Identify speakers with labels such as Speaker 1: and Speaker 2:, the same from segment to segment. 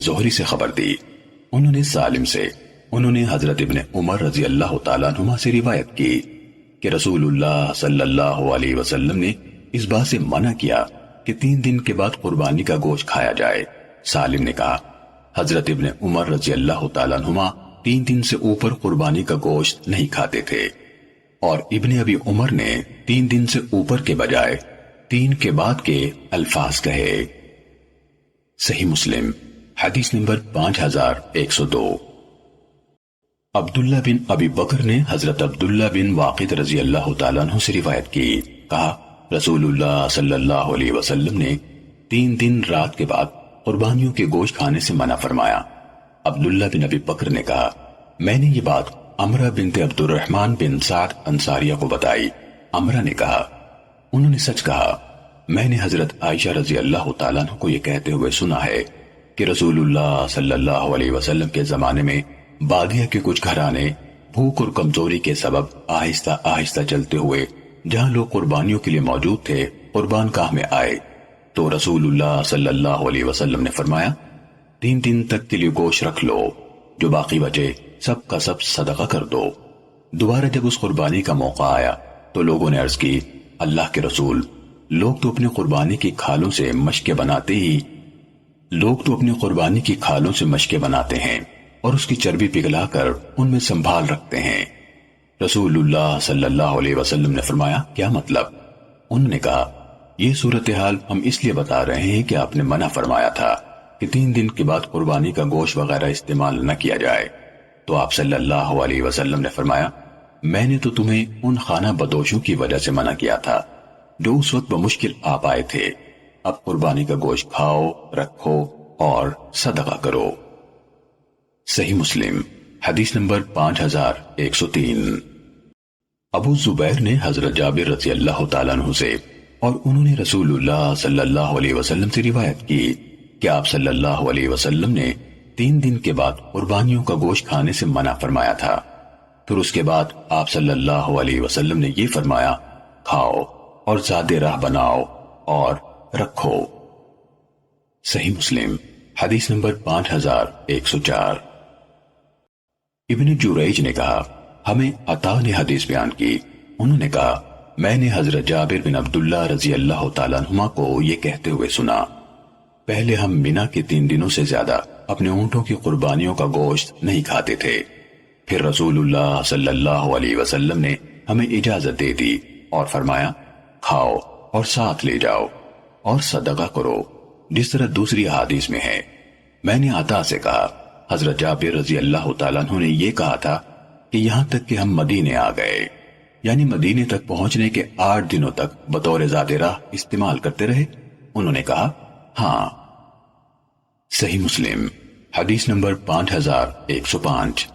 Speaker 1: زہری سے خبر دی، انہوں نے سالم سے، انہوں نے حضرت ابن عمر رضی اللہ تعالیٰ عنہما سے روایت کی کہ رسول اللہ صلی اللہ علیہ وسلم نے اس بات سے منع کیا کہ 3 دن کے بعد قربانی کا گوشت کھایا جائے۔ سالم نے کہا، حضرت ابن عمر رضی اللہ تعالیٰ عنہما 3 دن سے اوپر قربانی کا گوشت نہیں کھاتے تھے، اور ابن ابی عمر نے 3 دن سے اوپر کے بجائے 3 کے بعد کے الفاظ کہے۔ صحیح مسلم حدیث نمبر 5102۔ عبداللہ بن ابی بکر نے حضرت عبداللہ بن واقد رضی اللہ تعالیٰ عنہ سے روایت کی، کہا رسول اللہ صلی اللہ علیہ وسلم نے 3 دن رات کے بعد قربانیوں کے گوشت کھانے سے منع فرمایا۔ عبداللہ بن ابی بکر نے کہا، میں نے یہ بات عمرہ بنت عبد الرحمن بن سعد انصاریہ کو بتائی۔ عمرہ نے کہا، انہوں نے سچ کہا، میں نے حضرت عائشہ رضی اللہ تعالیٰ عنہ کو یہ کہتے ہوئے سنا ہے کہ رسول اللہ صلی اللہ علیہ وسلم کے زمانے میں بادیہ کے کچھ گھرانے بھوک اور کمزوری کے سبب آہستہ آہستہ چلتے ہوئے جہاں لوگ قربانیوں کے لیے موجود تھے قربان گاہ میں آئے، تو رسول اللہ صلی اللہ علیہ وسلم نے فرمایا 3 دن تک کے لیے گوشت رکھ لو، جو باقی بچے سب کا سب صدقہ کر دو۔ دوبارہ جب اس قربانی کا موقع آیا تو لوگوں نے عرض کی، اللہ کے رسول، لوگ تو اپنی قربانی کی کھالوں سے مشکے بناتے ہیں اور اس کی چربی پگھلا کر ان میں سنبھال رکھتے ہیں۔ رسول اللہ صلی اللہ علیہ وسلم نے فرمایا، کیا مطلب؟ انہوں نے کہا، یہ صورتحال ہم اس لیے بتا رہے ہیں کہ آپ نے منع فرمایا تھا کہ 3 دن کے بعد قربانی کا گوشت وغیرہ استعمال نہ کیا جائے، تو آپ صلی اللہ علیہ وسلم نے فرمایا، میں نے تو تمہیں ان خانہ بدوشوں کی وجہ سے منع کیا تھا جو اس وقت بمشکل آ پائے تھے، اب قربانی کا گوشت کھاؤ، رکھو اور صدقہ کرو۔ صحیح مسلم حدیث نمبر 5103۔ ابو زبیر نے حضرت جابر رضی اللہ تعالیٰ عنہ سے اور انہوں نے رسول اللہ صلی اللہ علیہ وسلم سے روایت کی کہ آپ صلی اللہ علیہ وسلم نے 3 دن کے بعد قربانیوں کا گوشت کھانے سے منع فرمایا تھا، پھر اس کے بعد آپ صلی اللہ علیہ وسلم نے یہ فرمایا، کھاؤ اور زیادہ راہ بناؤ اور رکھو۔ صحیح مسلم حدیث نمبر 5104۔ ابن جریج نے کہا، ہمیں عطا نے حدیث بیان کی، انہوں نے کہا، میں نے حضرت جابر بن عبداللہ رضی اللہ تعالیٰ عنہما کو یہ کہتے ہوئے سنا، پہلے ہم منی کے 3 دنوں سے زیادہ اپنے اونٹوں کی قربانیوں کا گوشت نہیں کھاتے تھے، پھر رسول اللہ صلی اللہ علیہ وسلم نے ہمیں اجازت دے دی اور فرمایا، کھاؤ اور ساتھ لے جاؤ اور صدقہ کرو، جس طرح دوسری حدیث میں ہے۔ میں نے عطا سے کہا، حضرت جابر رضی اللہ تعالیٰ عنہ نے یہ کہا تھا کہ یہاں تک کہ ہم مدینے آ گئے، یعنی مدینے تک پہنچنے کے 8 دنوں تک بطور زاد راہ استعمال کرتے رہے؟ انہوں نے کہا، ہاں۔ صحیح مسلم حدیث نمبر 5105۔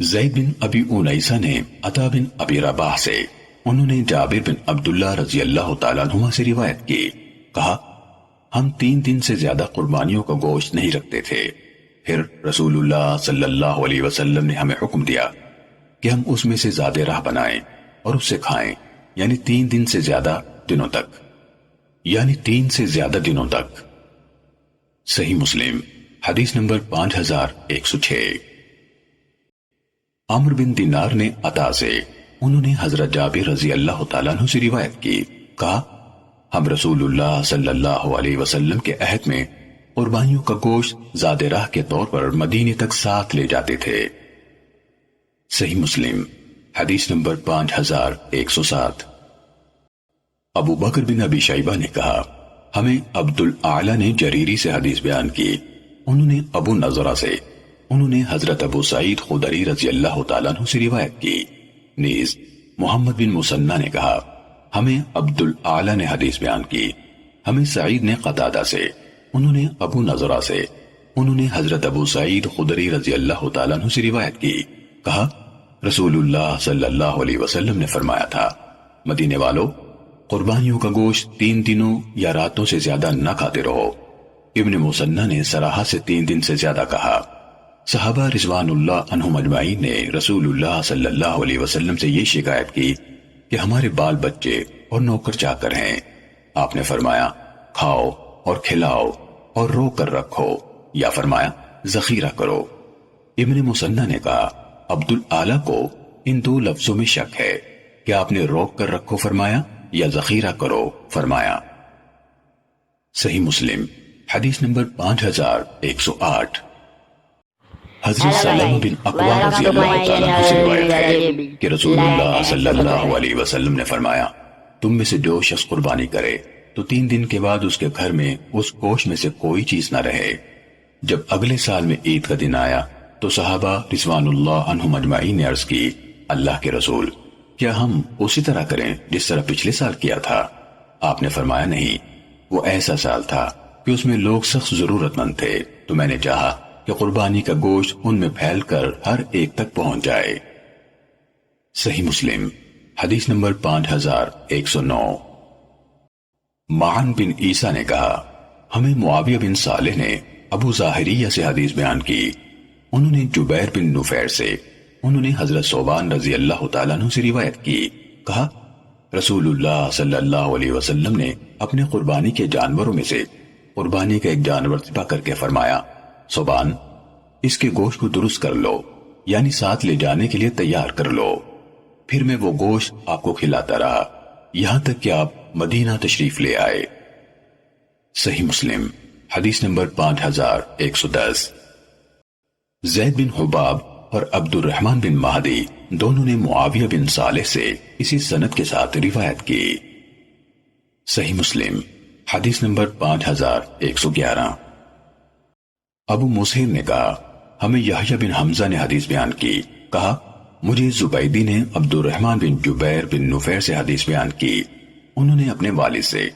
Speaker 1: زید بن ابی انیسہ نے عطا بن ابی رباح سے، انہوں نے جابر بن عبداللہ رضی اللہ تعالیٰ عنہما سے روایت کی، کہا، ہم 3 دن سے زیادہ قربانیوں کا گوشت نہیں رکھتے تھے، پھر رسول اللہ صلی اللہ علیہ وسلم نے ہمیں حکم دیا کہ ہم اس میں سے زیادہ راہ بنائیں اور اس سے کھائیں، یعنی 3 دن سے زیادہ دنوں تک، یعنی 3 سے زیادہ دنوں تک۔ صحیح مسلم حدیث نمبر 5106۔ عمرو بن دینار نے عطا سے، انہوں نے حضرت جابر رضی اللہ تعالیٰ عنہ سے روایت کی، کہا، ہم رسول اللہ صلی اللہ علیہ وسلم کے عہد میں قربانیوں کا گوشت زاد راہ کے طور پر مدینے تک ساتھ لے جاتے تھے۔ صحیح مسلم حدیث نمبر 5107۔ ابو بکر بن ابی شیبہ نے کہا، ہمیں عبد الاعلی نے جریری سے حدیث بیان کی، انہوں نے ابو نضرہ سے، انہوں نے حضرت ابو سعید خدری رضی اللہ تعالیٰ عنہ سے روایت کی، نیز محمد بن مسنہ نے کہا، ہمیں عبد الاعلی نے حدیث بیان کی، ہمیں سعید نے قتادہ سے، انہوں نے ابو نضرہ سے، انہوں نے حضرت ابو سعید خدری رضی اللہ تعالیٰ عنہ سے روایت کی، کہا، رسول اللہ صلی اللہ علیہ وسلم نے فرمایا تھا، مدینے والو، قربانیوں کا گوشت 3 دنوں یا راتوں سے زیادہ نہ کھاتے رہو۔ ابن مسنہ نے صراحہ سے 3 دن سے زیادہ کہا۔ صحابہ رضوان اللہ عنہم اجمعین نے رسول اللہ صلی اللہ علیہ وسلم سے یہ شکایت کی کہ ہمارے بال بچے اور نوکر چاکر ہیں۔ آپ نے فرمایا، کھاؤ اور کھلاؤ اور رو کر رکھو یا فرمایا ذخیرہ کرو۔ ابن مسنہ نے کہا عبد الاعلی کو ان دو لفظوں میں شک ہے کہ آپ نے روک کر رکھو فرمایا یا ذخیرہ کرو فرمایا۔ صحیح مسلم حدیث نمبر 5108۔ حضرت سلمہ بن اکوع رضی اللہ تعالیٰ عنہ سے روایت ہے کہ رسول اللہ صلی اللہ علیہ وسلم نے فرمایا تم میں سے جو شخص قربانی کرے تو 3 دن کے بعد اس کے گھر میں اس گوشت میں سے کوئی چیز نہ رہے۔ جب اگلے سال میں عید کا دن آیا تو صحابہ رضوان اللہ عنہم اجمعین نے عرض کی اللہ کے رسول کیا ہم اسی طرح کریں جس طرح پچھلے سال کیا تھا؟ آپ نے فرمایا نہیں، وہ ایسا سال تھا کہ اس میں لوگ سخت ضرورت مند تھے تو میں نے چاہا کہ قربانی کا گوشت ان میں پھیل کر ہر ایک تک پہنچ جائے۔ صحیح مسلم حدیث نمبر 5109۔ معن بن عیسیٰ نے کہا ہمیں معاویہ بن صالح نے ابو ظاہریہ سے حدیث بیان کی، انہوں نے جبیر بن نفیر سے، انہوں نے حضرت ثوبان رضی اللہ تعالیٰ عنہ سے روایت کی، کہا رسول اللہ صلی اللہ علیہ وسلم نے اپنے قربانی کے جانوروں میں سے قربانی کا ایک جانور ذبح کر کے فرمایا ثوبان اس کے گوشت کو درست کر لو، یعنی ساتھ لے جانے کے لیے تیار کر لو۔ پھر میں وہ گوشت آپ کو کھلاتا رہا یہاں تک کہ آپ مدینہ تشریف لے آئے۔ صحیح مسلم حدیث نمبر 5110۔ زید بن حباب اور عبد الرحمن بن مہدی دونوں نے معاویہ بن صالح سے اسی سند کے ساتھ روایت کی۔ صحیح مسلم حدیث نمبر 5111۔ ابو مسہر نے کہا ہمیں یحییٰ بن حمزہ نے حدیث بیان کی، کہا مجھے زبیدی نے عبد الرحمن بن جبیر بن نفیر سے حدیث بیان کی، انہوں نے اپنے والد سے،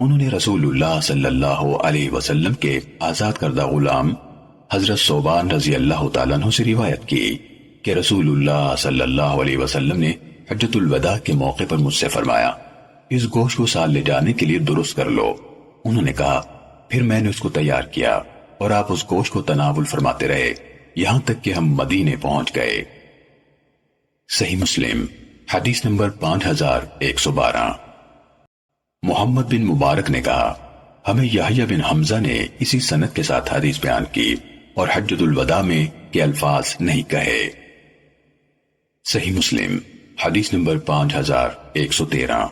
Speaker 1: انہوں نے رسول اللہ صلی اللہ علیہ وسلم کے آزاد کردہ غلام حضرت ثوبان رضی اللہ تعالیٰ عنہ سے روایت کی کہ رسول اللہ صلی اللہ علیہ وسلم نے حجۃ الوداع کے موقع پر مجھ سے فرمایا اس گوشت کو سال لے جانے کے لیے درست کر لو۔ انہوں نے کہا پھر میں نے اس کو تیار کیا اور آپ اس گوشت کو تناول فرماتے رہے یہاں تک کہ ہم مدینے پہنچ گئے۔ صحیح مسلم حدیث نمبر 5112۔ محمد بن مبارک نے کہا ہمیں یحییٰ بن حمزہ نے اسی سند کے ساتھ حدیث بیان کی اور حجۃ الوداع میں کے الفاظ نہیں کہے۔ صحیح مسلم حدیث نمبر 5113۔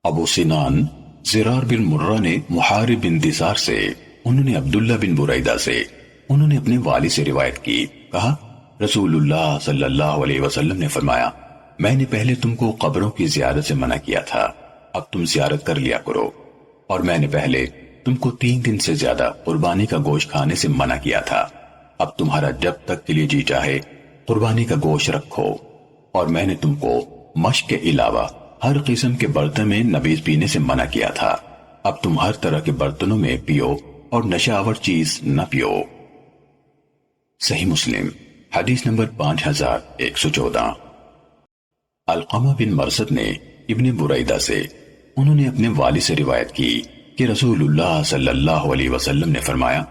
Speaker 1: ابو سنان زرار بن مرہ نے محارب بن دثار سے، انہوں نے عبداللہ بن بریدہ سے، انہوں نے اپنے والد سے روایت کی، کہا رسول اللہ صلی اللہ علیہ وسلم نے فرمایا میں نے پہلے تم کو قبروں کی زیارت سے منع کیا تھا، اب تم زیارت کر لیا کرو، اور میں نے پہلے تم کو 3 دن سے زیادہ قربانی کا گوشت کھانے سے منع کیا تھا، اب تمہارا جب تک کے لیے جی چاہے قربانی کا گوشت رکھو، اور میں نے تم کو مشق کے علاوہ ہر قسم کے برتن میں نبیذ پینے سے منع کیا تھا، اب تم ہر طرح کے برتنوں میں پیو اور نشہ آور چیز نہ پیو۔ صحیح مسلم حدیث نمبر 5114۔ علقمہ بن مرثد نے ابن بریدہ سے، انہوں نے اپنے والد سے روایت کی کہ رسول اللہ صلی اللہ علیہ وسلم نے فرمایا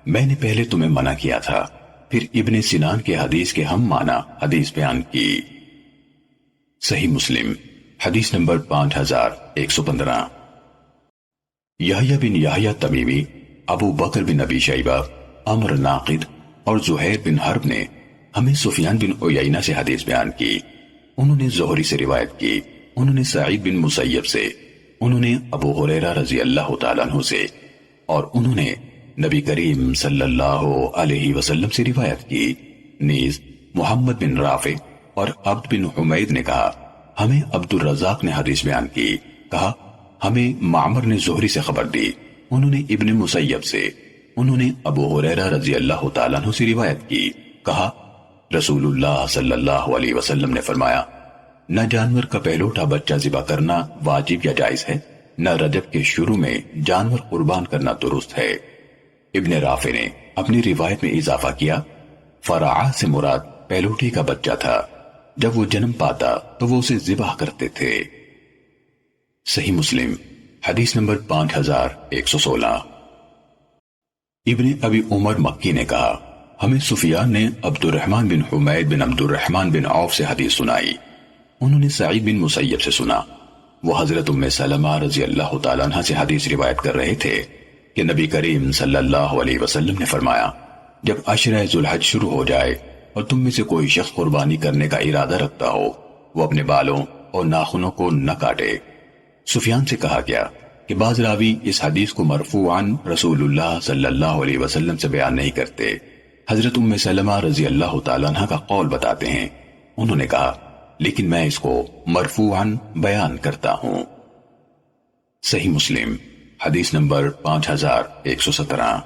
Speaker 1: میں نے پہلے تمہیں منع کیا تھا، پھر ابن سنان کے حدیث کے ہم معنی حدیث بیان کی۔ صحیح مسلم حدیث نمبر 5115۔ یحییٰ بن یحییٰ تمیمی، ابو بکر بن ابی شیبہ، عمر ناقد اور زہیر بن حرب نے ہمیں سفیان بن عیینہ سے حدیث بیان کی، انہوں نے زہری سے روایت کی، انہوں نے سعید بن مسیب سے، انہوں نے ابو ہریرہ رضی اللہ تعالیٰ عنہ سے، اور انہوں نے نبی کریم صلی اللہ علیہ وسلم سے روایت کی۔ نیز محمد بن رافع اور عبد بن حمید نے کہا ہمیں عبد الرزاق نے حدیث بیان کی، کہا ہمیں معمر نے زہری سے خبر دی، انہوں نے ابن مسیب سے، انہوں نے ابو ہریرہ رضی اللہ تعالیٰ عنہ سے روایت کی، کہا رسول اللہ صلی اللہ علیہ وسلم نے فرمایا نہ جانور کا پہلوٹا بچہ ذبح کرنا واجب یا جائز ہے، نہ رجب کے شروع میں جانور قربان کرنا درست ہے۔ ابن رافع نے اپنی روایت میں اضافہ کیا فرعہ سے مراد پہلوٹی کا بچہ تھا، جب وہ جنم پاتا تو وہ اسے ذبح کرتے تھے۔ صحیح مسلم حدیث نمبر 5116۔ ابن ابی عمر مکی نے کہا ہمیں سفیان نے عبد الرحمن بن حمید بن عبد الرحمن بن عوف سے حدیث سنائی، انہوں نے سعید بن مسیب سے سنا، وہ حضرت ام سلمہ رضی اللہ تعالیٰ عنہ سے حدیث روایت کر رہے تھے کہ نبی کریم صلی اللہ علیہ وسلم نے فرمایا جب عشرہ ذوالحج شروع ہو جائے اور تم میں سے کوئی شخص قربانی کرنے کا ارادہ رکھتا ہو وہ اپنے بالوں اور ناخنوں کو نہ کاٹے۔ سفیان سے کہا گیا کہ بعض راوی اس حدیث کو مرفوعاً رسول اللہ صلی اللہ علیہ وسلم سے بیان نہیں کرتے، حضرت ام سلمہ رضی اللہ تعالیٰ عنہ کا قول بتاتے ہیں۔ انہوں نے کہا لیکن میں اس کو مرفوعاً بیان کرتا ہوں۔ صحیح مسلم حدیث نمبر 5117۔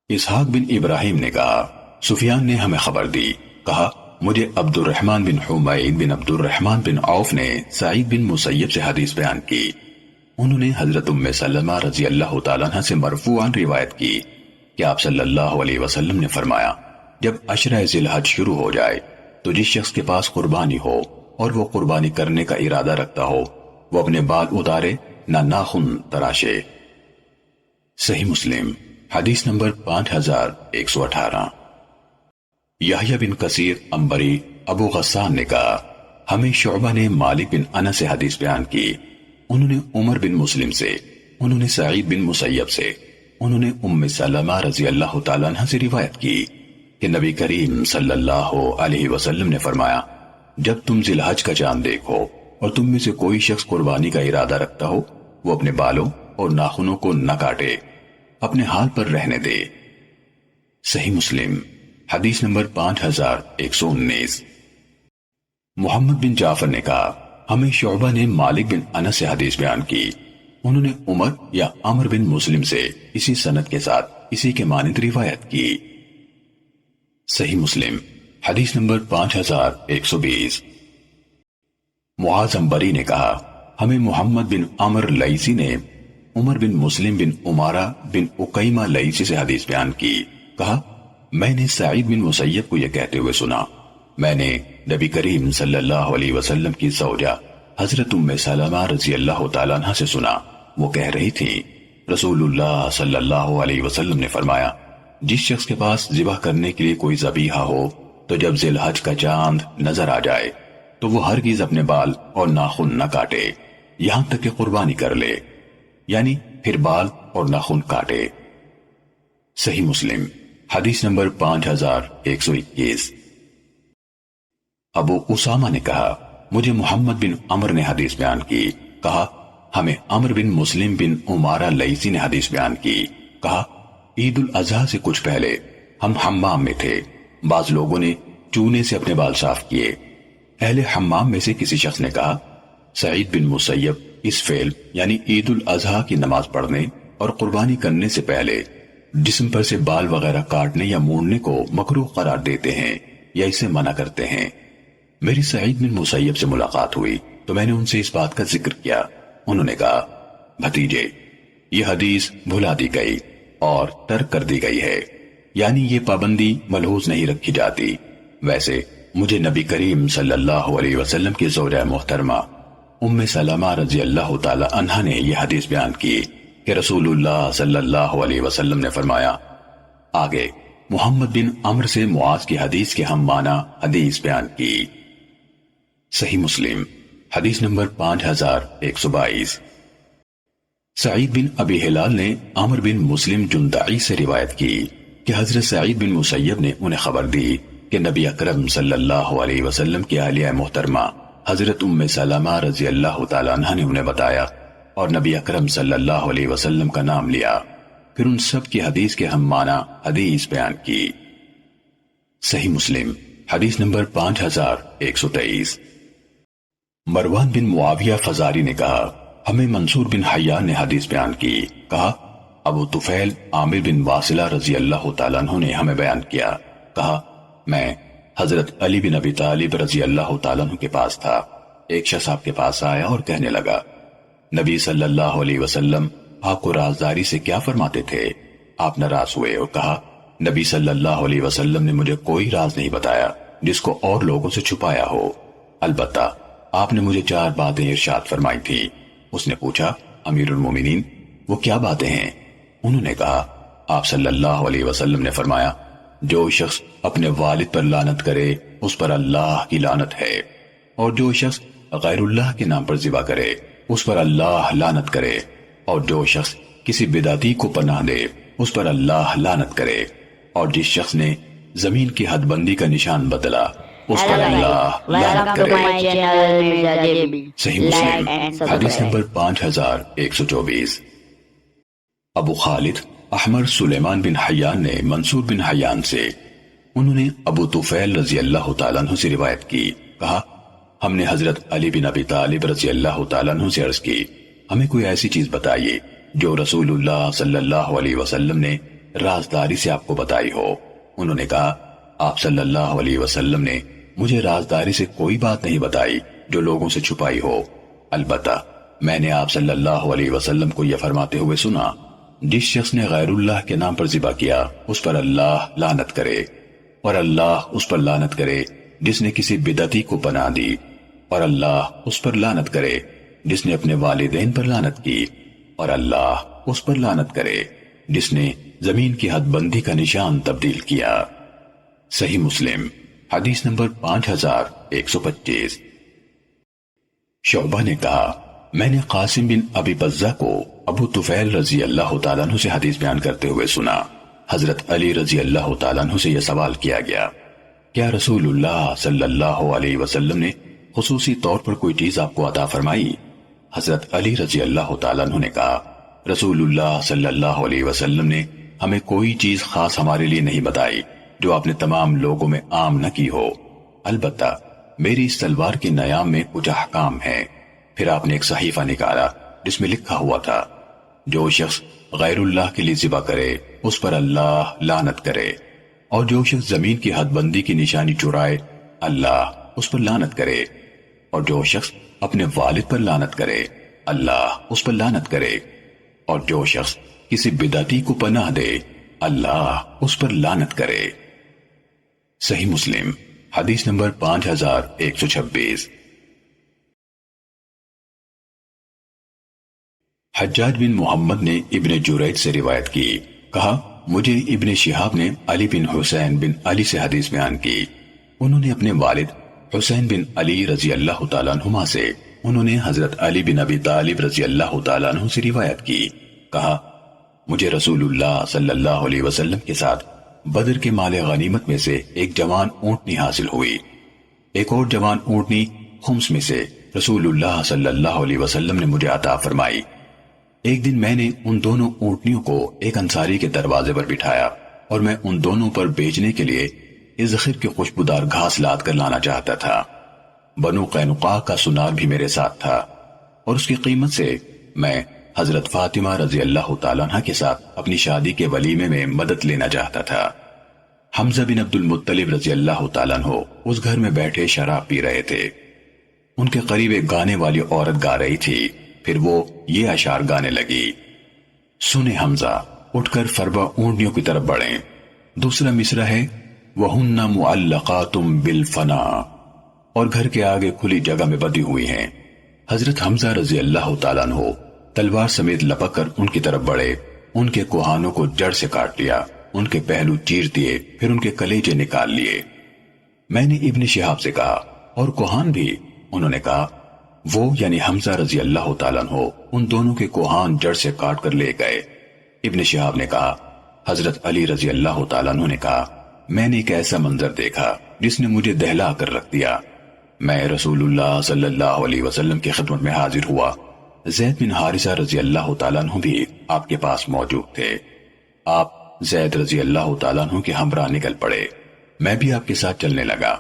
Speaker 1: اسحاق بن ابراہیم نے کہا سفیان نے ہمیں خبر دی، کہا مجھے عبد الرحمن بن حمید بن عبد الرحمن بن عوف نے سعید بن مسیب سے حدیث بیان کی۔ انہوں نے حضرت ام سلمہ رضی اللہ تعالیٰ عنہ سے مرفوعاً روایت کی کہ آپ صلی اللہ علیہ وسلم نے فرمایا جب عشرہ ذی الحج شروع ہو جائے تو جس شخص کے پاس قربانی ہو اور وہ قربانی کرنے کا ارادہ رکھتا ہو وہ اپنے بال اتارے نہ ناخن تراشے۔ صحیح مسلم حدیث نمبر 5118۔ یحییٰ بن کثیر عنبری ابو غسان نے کہا ہمیں شعبہ نے مالک بن انس سے حدیث بیان کی، انہوں نے عمر بن مسلم سے، انہوں نے سعید بن مسیب سے، انہوں نے ام سلمہ رضی اللہ تعالیٰ عنہ سے روایت کی کہ نبی کریم صلی اللہ علیہ وسلم نے فرمایا جب تم ذی الحج کا چاند دیکھو اور تم میں سے کوئی شخص قربانی کا ارادہ رکھتا ہو وہ اپنے بالوں اور ناخنوں کو نہ کاٹے، اپنے حال پر رہنے دے۔ صحیح مسلم حدیث نمبر 5119۔ محمد بن جعفر نے کہا ہمیں شعبہ نے مالک بن انس سے حدیث بیان کی، انہوں نے عمر یا عمر بن مسلم سے اسی سند کے ساتھ اسی کے مانند روایت کی۔ صحیح مسلم حدیث نمبر 5120۔ معاذ عنبری نے کہا ہمیں محمد بن عمر لیثی نے عمر بن مسلم بن عمارہ بن اقیمہ لیثی سے حدیث بیان کی، کہا میں نے سعید بن مسیب کو یہ کہتے ہوئے سنا میں نے نبی کریم صلی اللہ علیہ وسلم کی زوجہ حضرت ام سلمہ رضی اللہ تعالیٰ عنہ سے سنا، وہ کہہ رہی تھی رسول اللہ صلی اللہ علیہ وسلم نے فرمایا جس شخص کے پاس ذبح کرنے کے لیے کوئی ذبیحہ ہو تو جب ذی الحج کا چاند نظر آ جائے تو وہ ہرگز اپنے بال اور ناخن نہ کاٹے یہاں تک کہ قربانی کر لے، یعنی پھر بال اور ناخن کاٹے۔ صحیح مسلم حدیث نمبر 5121۔ ابو اسامہ نے کہا مجھے محمد بن عمر نے حدیث بیان کی، کہا ہمیں عمر بن مسلم بن عمارہ لیثی نے حدیث بیان کی، کہا عید الاضحیٰ سے کچھ پہلے ہم حمام میں تھے، بعض لوگوں نے چونے سے اپنے بال صاف کیے، اہل حمام میں سے کسی شخص نے کہا سعید بن مسیب اس فعل یعنی عید الاضحیٰ کی نماز پڑھنے اور قربانی کرنے سے پہلے جسم پر سے بال وغیرہ کاٹنے یا موڑنے کو مکروہ قرار دیتے ہیں یا اسے منع کرتے ہیں۔ میری سعید بن مسیب سے ملاقات ہوئی تو میں نے ان سے اس بات کا ذکر کیا، انہوں نے کہا بھتیجے یہ حدیث بھلا دی گئی اور ترک کر دی گئی ہے، یعنی یہ پابندی ملحوظ نہیں رکھی جاتی۔ ویسے مجھے نبی کریم صلی اللہ علیہ وسلم کی زوجہ محترمہ ام سلمہ رضی اللہ تعالی عنہا نے یہ حدیث بیان کی کہ رسول اللہ صلی اللہ علیہ وسلم نے فرمایا۔ آگے محمد بن عمر سے معاذ کی حدیث کے ہم معنی حدیث بیان کی۔ صحیح مسلم حدیث نمبر 5122۔ سعید بن ابی ہلال نے عمر بن مسلم جندعی سے روایت کی کہ حضرت سعید بن مسیب نے انہیں خبر دی کہ نبی اکرم صلی اللہ علیہ وسلم کی اہلیہ محترمہ حضرت ام سلمہ رضی اللہ تعالیٰ عنہ نے انہیں بتایا اور نبی اکرم صلی اللہ علیہ وسلم کا نام لیا، پھر ان سب کی حدیث کے ہم معنی حدیث بیان کی۔ صحیح مسلم حدیث نمبر 5123۔ مروان بن معاویہ فزاری نے کہا ہمیں منصور بن حیان نے حدیث بیان کی، کہا ابو طفیل عامر بن واصلہ رضی اللہ تعالیٰ عنہ نے ہمیں بیان کیا، کہا میں حضرت علی بن ابی طالب رضی اللہ تعالیٰ عنہ کے پاس تھا، ایک شخص آپ کے پاس آیا اور کہنے لگا نبی صلی اللہ علیہ وسلم آپ کو رازداری سے کیا فرماتے تھے؟ آپ ناراض ہوئے اور کہا نبی صلی اللہ علیہ وسلم نے مجھے کوئی راز نہیں بتایا جس کو اور لوگوں سے چھپایا ہو، البتہ آپ نے مجھے 4 باتیں ارشاد فرمائی تھی۔ اس نے پوچھا امیر المومنین وہ کیا باتیں ہیں؟ انہوں نے کہا آپ صلی اللہ علیہ وسلم نے فرمایا جو شخص اپنے والد پر لعنت کرے اس پر اللہ کی لعنت ہے، اور جو شخص غیر اللہ کے نام پر ذبح کرے اس پر اللہ لعنت کرے، اور جو شخص کسی بدعتی کو پناہ دے اس پر اللہ لعنت کرے، اور جس شخص نے زمین کی حد بندی کا نشان بدلا اس پر اللہ لعنت کرے۔ صحیح مسلم حدیث نمبر 5124۔ ابو خالد احمر سلیمان بن حیان نے منصور بن حیان سے، انہوں نے ابو طفیل رضی اللہ تعالیٰ عنہ سے روایت کی، کہا ہم نے حضرت علی بن ابی طالب رضی اللہ تعالیٰ عنہ سے عرض کی ہمیں کوئی ایسی چیز بتائیے جو رسول اللہ صلی اللہ علیہ وسلم نے رازداری سے آپ کو بتائی ہو۔ انہوں نے کہا آپ صلی اللہ علیہ وسلم نے مجھے رازداری سے کوئی بات نہیں بتائی جو لوگوں سے چھپائی ہو، البتہ میں نے آپ صلی اللہ علیہ وسلم کو یہ فرماتے ہوئے سنا، جس شخص نے غیر اللہ کے نام پر ذبح کیا اس پر اللہ لعنت کرے، اور اللہ اس پر لعنت کرے جس نے کسی بدعتی کو پناہ دی، اور اللہ اس پر لعنت کرے جس نے اپنے والدین پر لعنت کی، اور اللہ اس پر لعنت کرے جس نے زمین کی حد بندی کا نشان تبدیل کیا۔ صحیح مسلم حدیث نمبر 5125۔ شعبہ نے کہا میں نے قاسم بن ابی بزہ کو ابو طفیل رضی اللہ تعالیٰ عنہ سے حدیث بیان کرتے ہوئے سنا، حضرت علی رضی اللہ تعالیٰ عنہ سے یہ سوال کیا گیا کیا رسول اللہ صلی اللہ علیہ وسلم نے خصوصی طور پر کوئی چیز آپ کو عطا فرمائی؟ حضرت علی رضی اللہ تعالیٰ عنہ نے کہا رسول اللہ صلی اللہ علیہ وسلم نے ہمیں کوئی چیز خاص ہمارے لیے نہیں بتائی جو آپ نے تمام لوگوں میں عام نہ کی ہو، البتہ میری اس تلوار کے نیام میں کچھ احکام ہیں۔ پھر آپ نے ایک صحیفہ نکالا جس میں لکھا ہوا تھا جو شخص غیر اللہ کے لیے ذبح کرے اس پر اللہ لعنت کرے، اور جو شخص زمین کی حد بندی کی نشانی چرائے اللہ اس پر لعنت کرے، اور جو شخص اپنے والد پر لعنت کرے اللہ اس پر لعنت کرے، اور جو شخص کسی بدعتی کو پناہ دے اللہ اس پر لعنت کرے۔ صحیح مسلم حدیث نمبر 5126۔ حجاج بن محمد نے ابن جریج سے روایت کی، کہا مجھے ابن شہاب نے علی بن حسین بن علی سے حدیث بیان کی، انہوں نے اپنے والد حسین بن علی رضی اللہ تعالیٰ عنہما سے، انہوں نے حضرت علی بن ابی طالب رضی اللہ تعالیٰ عنہ سے روایت کی، کہا مجھے رسول اللہ صلی اللہ علیہ وسلم کے ساتھ بدر کے مال غنیمت میں سے ایک جوان اونٹنی حاصل ہوئی، ایک اور جوان اونٹنی خمس میں سے رسول اللہ صلی اللہ علیہ وسلم نے مجھے عطا فرمائی۔ ایک دن میں نے ان دونوں اونٹنیوں کو ایک انصاری کے دروازے پر بٹھایا اور میں ان دونوں پر بیچنے کے لیے ازخر کے خوشبودار گھاس لاد کر لانا چاہتا تھا۔ بنو قینقاع کا سنار بھی میرے ساتھ تھا اور اس کی قیمت سے میں حضرت فاطمہ رضی اللہ تعالیٰ عنہ کے ساتھ اپنی شادی کے ولیمے میں مدد لینا چاہتا تھا۔ حمزہ بن عبد المطلب رضی اللہ تعالیٰ عنہ اس گھر میں بیٹھے شراب پی رہے تھے، ان کے قریب ایک گانے والی عورت گا رہی تھی، پھر وہ یہ اشعار گانے لگی، سنے حمزہ اٹھ کر فربا اونٹنیوں کی طرف بڑھیں۔ دوسرا مصرع ہے وَهُنَّ مُعَلَّقَاتٌ بِالْفَنَا، اور گھر کے آگے کھلی جگہ میں بدی ہوئی ہیں۔ حضرت حمزہ رضی اللہ تعالیٰ عنہ تلوار سمیت لپک کر ان کی طرف بڑھے، ان کے کوہانوں کو جڑ سے کاٹ لیا، ان کے پہلو چیر دیے، پھر ان کے کلیجے نکال لیے۔ میں نے ابن شہاب سے کہا اور کوہان بھی؟ انہوں نے کہا وہ یعنی حمزہ رضی اللہ تعالیٰ عنہ ان دونوں کے کوہان جڑ سے کاٹ کر لے گئے۔ ابن شہاب نے کہا حضرت علی رضی اللہ تعالیٰ عنہ نے کہا میں نے ایک ایسا منظر دیکھا جس نے مجھے دہلا کر رکھ دیا۔ میں رسول اللہ صلی اللہ علیہ وسلم کی خدمت میں حاضر ہوا، زید بن حارثہ رضی اللہ تعالیٰ عنہ بھی آپ کے پاس موجود تھے۔ آپ زید رضی اللہ تعالیٰ عنہ کے ہمراہ نکل پڑے، میں بھی آپ کے ساتھ چلنے لگا۔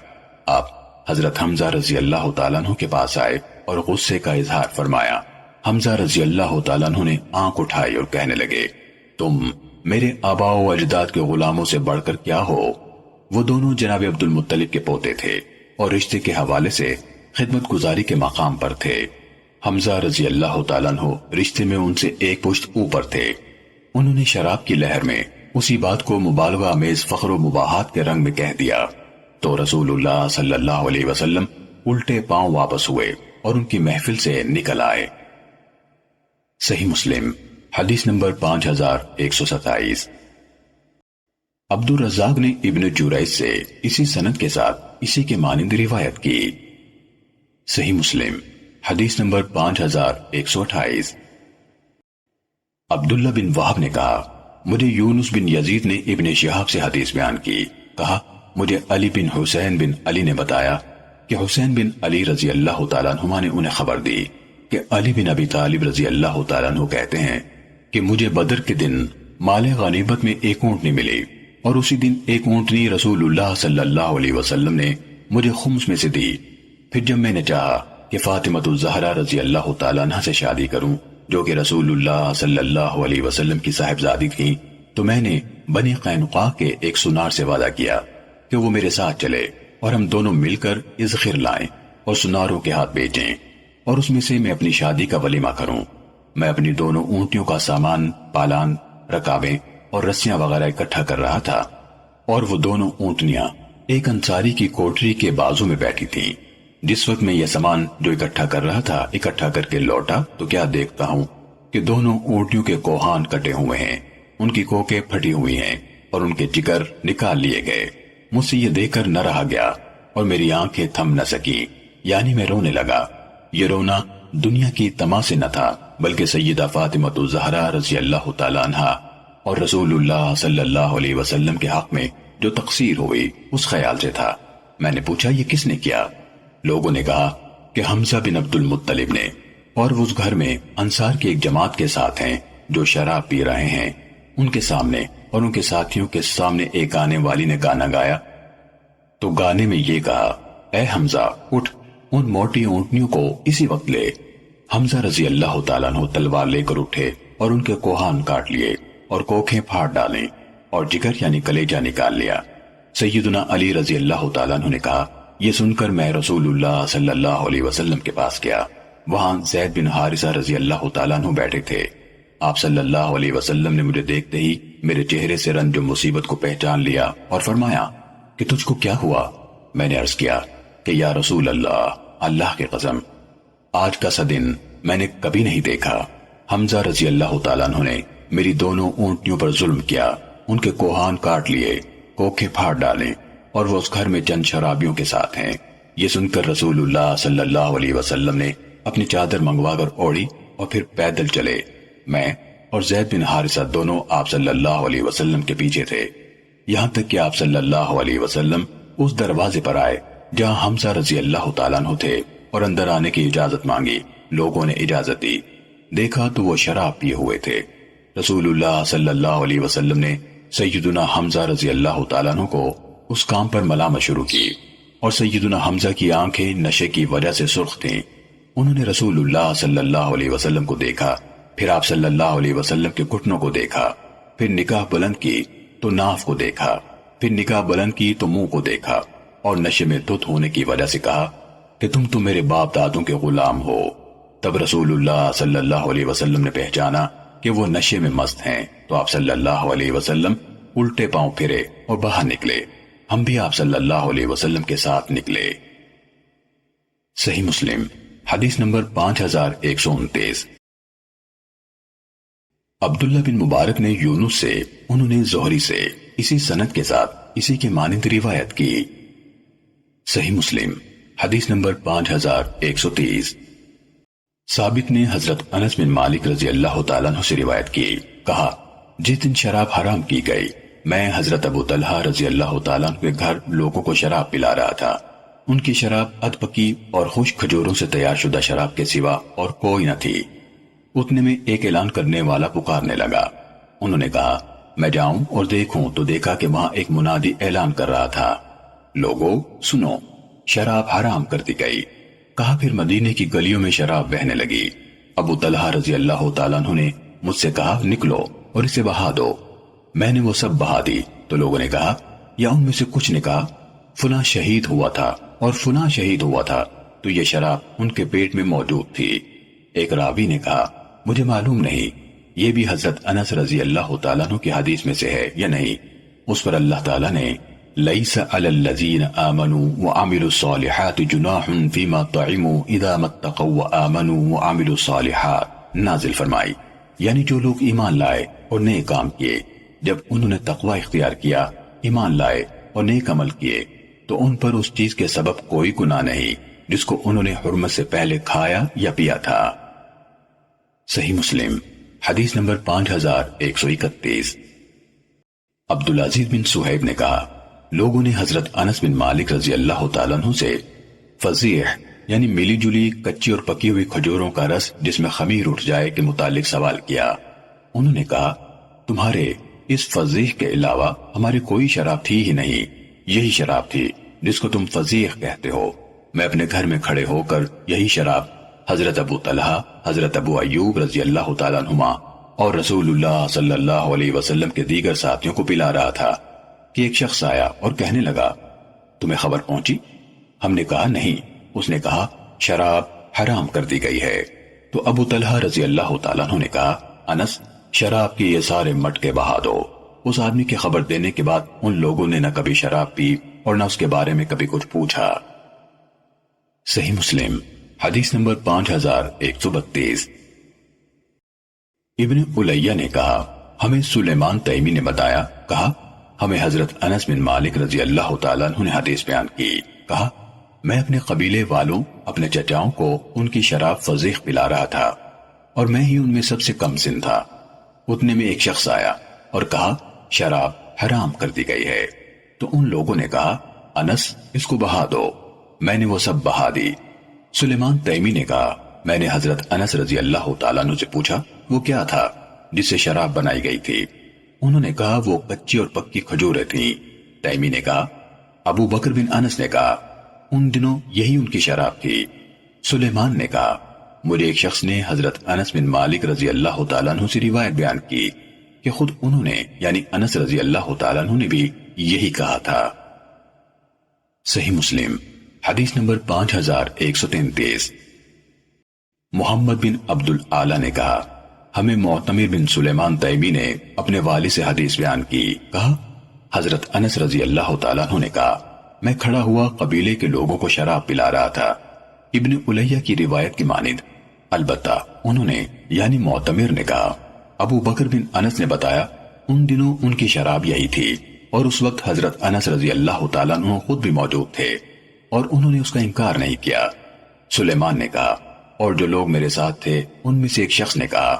Speaker 1: آپ حضرت حمزہ رضی اللہ تعالیٰ عنہ کے پاس آئے اور غصے کا اظہار فرمایا۔ حمزہ رضی اللہ تعالیٰ عنہ نے آنکھ اٹھائی اور کہنے لگے تم میرے آباء و اجداد کے غلاموں سے بڑھ کر کیا ہو؟ وہ دونوں جناب عبد المطلب کے پوتے تھے اور رشتے کے حوالے سے خدمت گزاری کے مقام پر تھے۔ حمزہ رضی اللہ تعالیٰ عنہ رشتے میں ان سے ایک پشت اوپر تھے۔ انہوں نے شراب کی لہر میں اسی بات کو مبالغہ آمیز فخر و مباحات کے رنگ میں کہہ دیا تو رسول اللہ صلی اللہ علیہ وسلم الٹے پاؤں واپس ہوئے اور ان کی محفل سے نکل آئے۔ صحیح مسلم حدیث نمبر 5127۔ عبد الرزاق نے ابن جریج سے اسی سند کے ساتھ اسی کے مانند روایت کی۔ صحیح مسلم حدیث نمبر 5128۔ عبداللہ بن وہب نے کہا مجھے یونس بن یزید نے ابن شہاب سے حدیث بیان کی، کہا مجھے علی بن حسین بن علی نے بتایا کہ حسین بن علی رضی اللہ تعالیٰ عنہما نے انہیں خبر دی کہ علی بن ابی طالب رضی اللہ تعالیٰ عنہ کہتے ہیں کہ مجھے بدر کے دن مال غنیمت میں ایک اونٹنی ملی، اور اسی دن ایک اونٹنی رسول اللہ صلی اللہ علیہ وسلم نے مجھے خمس میں سے دی۔ پھر جب میں نے چاہا کہ فاطمہ الزہرا رضی اللہ تعالیٰ عنہ سے شادی کروں جو کہ رسول اللہ صلی اللہ علیہ وسلم کی صاحبزادی تھیں، تو میں نے بنی قینقاع کے ایک سنار سے وعدہ کیا کہ وہ میرے ساتھ چلے اور ہم دونوں مل کر اذخر لائیں اور سناروں کے ہاتھ بیچیں، اور اس میں سے میں اپنی شادی کا ولیمہ کروں۔ میں اپنی دونوں اونٹیوں کا سامان، پالان، رکابیں اور رسیاں وغیرہ اکٹھا کر رہا تھا، اور وہ دونوں اونٹنیاں ایک انصاری کی کوٹری کے بازو میں بیٹھی تھیں۔ جس وقت میں یہ سامان جو اکٹھا کر رہا تھا اکٹھا کر کے لوٹا تو کیا دیکھتا ہوں کہ دونوں اونٹیوں کے کوہان کٹے ہوئے ہیں، ان کی کوکیں پھٹی ہوئی ہیں اور ان کے جگر نکال لیے گئے۔ مجھ سے یہ دیکھ کر نہ رہا گیا اور میری آنکھیں تھم نہ سکی، یعنی میں رونے لگا۔ یہ رونا دنیا کی تما سے نہ تھا بلکہ سیدہ فاطمہ الزہرا رضی اللہ تعالیٰ عنہ اور رسول اللہ صلی اللہ علیہ وسلم کے حق میں جو تقصیر ہوئی اس خیال سے تھا۔ میں نے پوچھا یہ کس نے کیا؟ لوگوں نے کہا کہ حمزہ بن عبد المطلب نے، اور وہ اس گھر میں انصار کی ایک جماعت کے ساتھ ہیں جو شراب پی رہے ہیں۔ ان کے سامنے اور ان کے ساتھیوں کے سامنے ایک گانے والی نے گانا گایا تو گانے میں یہ کہا اے حمزہ اٹھ، ان موٹی اونٹنیوں کو اسی وقت لے۔ حمزہ رضی اللہ تعالیٰ عنہ تلوار لے کر اٹھے اور ان کے کوہان کاٹ لیے اور کوکھیں پھاڑ ڈالیں اور جگر یعنی کلیجہ نکال لیا۔ سیدنا علی رضی اللہ تعالیٰ عنہ نے کہا یہ سن کر میں رسول اللہ صلی اللہ علیہ وسلم کے پاس گیا، وہاں زید بن حارثہ رضی اللہ تعالیٰ عنہ بیٹھے تھے۔ آپ صلی اللہ علیہ وسلم نے مجھے دیکھتے ہی میرے چہرے سے رنج و مصیبت کو پہچان لیا اور فرمایا کہ تجھ کو کیا ہوا؟ میں نے عرض کیا کہ یا رسول اللہ، اللہ کے قسم آج کا سا دن میں نے کبھی نہیں دیکھا۔ حمزہ رضی اللہ تعالیٰ عنہ نے میری دونوں اونٹنیوں پر ظلم کیا، ان کے کوہان کاٹ لیے، کوکھیں پھاڑ ڈالیں، اور وہ اس گھر میں چند شرابیوں کے ساتھ ہیں۔ یہ سن کر رسول اللہ صلی اللہ علیہ وسلم نے اپنی چادر منگوا کر اوڑھی اور پھر پیدل چلے۔ میں اور زید بن حارثہ دونوں آپ صلی اللہ علیہ وسلم کے پیچھے تھے، یہاں تک کہ آپ صلی اللہ علیہ وسلم اس دروازے پر آئے جہاں حمزہ رضی اللہ تعالیٰ عنہ تھے اور اندر آنے کی اجازت مانگی۔ لوگوں نے اجازت دی، دیکھا تو وہ شراب پیے ہوئے تھے۔ رسول اللہ صلی اللہ علیہ وسلم نے سیدنا حمزہ رضی اللہ تعالیٰ عنہ کو اس کام پر ملامت شروع کی، اور سیدنا حمزہ کی آنکھیں نشے کی وجہ سے سرخ تھیں۔ انہوں نے رسول اللہ صلی اللہ علیہ وسلم کو دیکھا، پھر آپ صلی اللہ علیہ وسلم کے گھٹنوں کو دیکھا، پھر نگاہ بلند کی تو ناف کو دیکھا، پھر نگاہ بلند کی تو منہ کو دیکھا، اور نشے میں دھت ہونے کی وجہ سے کہا کہ تم تو میرے باپ دادوں کے غلام ہو۔ تب رسول اللہ صلی اللہ علیہ وسلم نے پہچانا کہ وہ نشے میں مست ہیں، تو آپ صلی اللہ علیہ وسلم الٹے پاؤں پھرے اور باہر نکلے۔ ہم بھی آپ صلی اللہ علیہ وسلم کے ساتھ نکلے۔ صحیح مسلم حدیث نمبر 5129۔ عبداللہ بن مبارک نے یونس سے، انہوں نے زہری سے اسی سند کے ساتھ اسی کے مانند روایت کی۔ صحیح مسلم حدیث نمبر 5130۔ ثابت نے حضرت انس بن مالک رضی اللہ تعالیٰ عنہ سے روایت کی، کہا جس دن شراب حرام کی گئی میں حضرت ابو طلحہ رضی اللہ تعالیٰ عنہ کے گھر لوگوں کو شراب پلا رہا تھا۔ ان کی شراب اد پکی اور خشک کھجوروں سے تیار شدہ شراب کے سوا اور کوئی نہ تھی۔ اتنے میں ایک اعلان کرنے والا پکارنے لگا۔ انہوں نے کہا میں جاؤں اور دیکھوں تو دیکھا کہ وہاں ایک منادی اعلان کر رہا تھا، لوگو سنو، شراب حرام کر دی گئی۔ کہا پھر مدینے کی گلیوں میں شراب بہنے لگی۔ ابو طلحہ رضی اللہ تعالیٰ عنہ نے مجھ سے کہا نکلو اور اسے بہا دو۔ میں نے وہ سب بہا دی تو لوگوں نے کہا یا ان میں سے کچھ نے کہا فلاں شہید ہوا تھا اور فلاں شہید ہوا تھا، تو یہ شراب ان کے پیٹ میں موجود تھی۔ ایک راوی نے کہا مجھے معلوم نہیں یہ بھی حضرت انس رضی اللہ تعالیٰ عنہ کی حدیث میں سے ہے یا نہیں۔ اس پر اللہ تعالیٰ نے لَيْسَ عَلَى الَّذِينَ آمَنُوا وَعَمِلُوا الصَّالِحَاتِ جُنَاحٌ فِيمَا طَعِمُوا إِذَا مَا اتَّقَوْا وَآمَنُوا وَعَمِلُوا الصَّالِحَاتِ نازل فرمائی، یعنی جو لوگ ایمان لائے اور نیک کام کیے، جب انہوں نے تقوی اختیار کیا، ایمان لائے اور نیک عمل کیے، تو ان پر اس چیز کے سبب کوئی گناہ نہیں جس کو انہوں نے حرمت سے پہلے کھایا یا پیا تھا۔ صحیح مسلم حدیث نمبر 5131۔ عبدالعزیز بن صہیب نے کہا لوگوں نے حضرت انس بن مالک رضی اللہ تعالیٰ عنہ سے فضیح یعنی ملی جلی کچی اور پکی ہوئی کھجوروں کا رس جس میں خمیر اٹھ جائے کے متعلق سوال کیا۔ انہوں نے کہا تمہارے اس فضیح کے علاوہ ہماری کوئی شراب تھی ہی نہیں، یہی شراب تھی جس کو تم فضیح کہتے ہو۔ میں اپنے گھر میں کھڑے ہو کر یہی شراب حضرت ابو طلحہ، حضرت ابو ایوب رضی اللہ تعالیٰ عنہما اور رسول اللہ صلی اللہ علیہ وسلم کے دیگر ساتھیوں کو پلا رہا تھا کہ ایک شخص آیا اور کہنے لگا تمہیں خبر پہنچی؟ ہم نے کہا نہیں۔ اس نے کہا شراب حرام کر دی گئی ہے۔ تو ابو طلحہ رضی اللہ تعالیٰ عنہ نے کہا انس شراب کی یہ سارے مٹکے بہا دو۔ اس آدمی کی خبر دینے کے بعد ان لوگوں نے نہ کبھی شراب پی اور نہ اس کے بارے میں کبھی کچھ پوچھا۔ صحیح مسلم حدیث نمبر 5132۔ ابن الیہ نے کہا ہمیں سلیمان تیمی نے بتایا، کہا ہمیں حضرت انس بن مالک رضی اللہ تعالیٰ عنہ نے حدیث بیان کی، کہا میں اپنے قبیلے والوں اپنے چچاؤں کو ان کی شراب فضیح پلا رہا تھا اور میں ہی ان میں سب سے کم سن تھا۔ اتنے میں ایک شخص آیا اور کہا شراب حرام کر دی گئی ہے۔ تو ان لوگوں نے کہا انس اس کو بہا دو۔ میں نے وہ سب بہا دی۔ سلیمان تیمی نے کہا میں نے حضرت انس رضی اللہ تعالیٰ عنہ سے پوچھا وہ کیا تھا جس سے شراب بنائی گئی تھی؟ انہوں نے کہا وہ کچی اور پکی کھجوریں تھیں۔ تیمی نے کہا ابو بکر بن انس نے کہا ان دنوں یہی ان کی شراب تھی۔ سلیمان نے کہا مجھے ایک شخص نے حضرت انس بن مالک رضی اللہ تعالیٰ عنہ سے روایت بیان کی کہ خود انہوں نے یعنی انس رضی اللہ تعالیٰ عنہ نے بھی یہی کہا تھا۔ صحیح مسلم حدیث نمبر 5133۔ محمد بن عبد الاعلی نے کہا ہمیں معتمر بن سلیمان تیمی نے اپنے والد سے حدیث بیان کی، کہا حضرت انس رضی اللہ تعالیٰ عنہ نے کہا میں کھڑا ہوا قبیلے کے لوگوں کو شراب پلا رہا تھا۔ ابن الیہ کی روایت کی مانند، البتہ انہوں نے یعنی معتمر نے کہا ابو بکر بن انس نے بتایا ان دنوں ان کی شراب یہی تھی اور اس وقت حضرت انس رضی اللہ تعالیٰ عنہ خود بھی موجود تھے اور انہوں نے اس کا انکار نہیں کیا۔ سلیمان نے کہا اور جو لوگ میرے ساتھ تھے ان میں سے ایک شخص نے کہا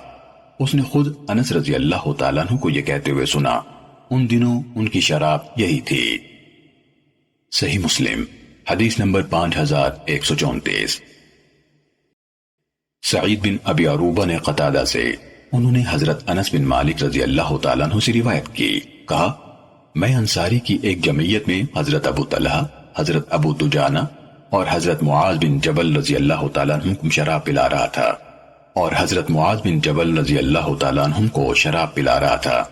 Speaker 1: اس نے خود انس رضی اللہ تعالیٰ عنہ کو یہ کہتے ہوئے سنا ان دنوں ان کی شراب یہی تھی۔ صحیح مسلم حدیث نمبر 5134۔ سعید بن ابی عروبہ نے قتادہ سے انہوں نے حضرت انس بن مالک رضی اللہ تعالیٰ عنہ سے روایت کی، کہا میں انصاری کی ایک جمعیت میں حضرت ابو طلحہ، حضرت ابو دجانہ اور حضرت معاذ بن جبل رضی اللہ تعالیٰ عنہ کو شراب پلا رہا تھا اور حضرت معاذ بن جبل رضی اللہ تعالیٰ عنہ کو شراب پلا رہا تھا۔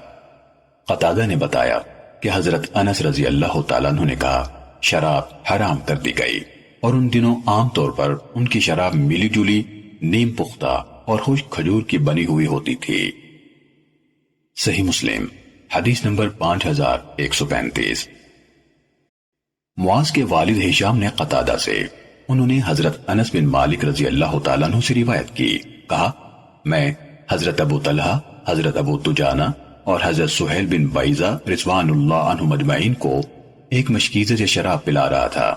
Speaker 1: قتادہ نے بتایا کہ حضرت انس رضی اللہ تعالیٰ عنہ نے کہا شراب حرام کر دی گئی اور ان دنوں عام طور پر ان کی شراب ملی جلی نیم پختہ اور خشک کھجور کی بنی ہوئی ہوتی تھی۔ صحیح مسلم حدیث نمبر 5135۔ معاذ کے والد ہشام نے قتادہ سے انہوں نے حضرت انس بن مالک رضی اللہ تعالیٰ عنہ سے روایت کی، کہا میں حضرت ابو طلحہ، حضرت ابو دجانہ اور حضرت سہیل بن بیضہ رضوان اللہ عنہم اجمعین کو ایک مشکیزے سے شراب پلا رہا تھا۔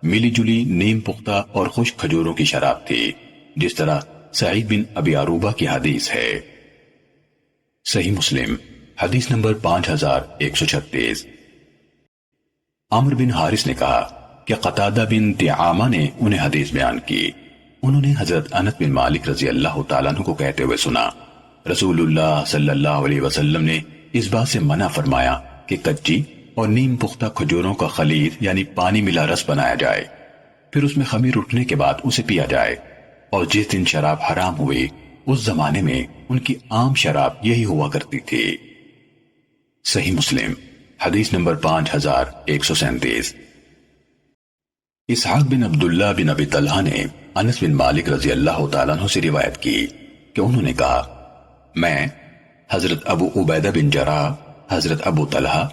Speaker 1: ملی جلی نیم پختہ اور خشک کھجوروں کی شراب تھی، جس طرح سعید بن ابی عروبہ کی حدیث ہے۔ صحیح مسلم حدیث نمبر 5136۔ عمرو بن حارث نے کہا کہ قتادہ بن دعامہ نے انہیں حدیث بیان کی، انہوں نے حضرت انس بن مالک رضی اللہ تعالیٰ عنہ کو کہتے ہوئے سنا رسول اللہ صلی اللہ علیہ وسلم نے اس بات سے منع فرمایا کہ کچی اور نیم پختہ کھجوروں کا خلیط یعنی پانی ملا رس بنایا جائے، پھر اس میں خمیر اٹھنے کے بعد اسے پیا جائے، اور جس دن شراب حرام ہوئی اس زمانے میں ان کی عام شراب یہی ہوا کرتی تھی۔ صحیح مسلم حدیث نمبر 5137۔ اسحاق بن عبداللہ بن ابی طلحہ نے انس بن مالک رضی اللہ تعالیٰ عنہ سے روایت کی کہ انہوں نے کہا میں حضرت ابو عبیدہ بن جراح، حضرت ابو طلحہ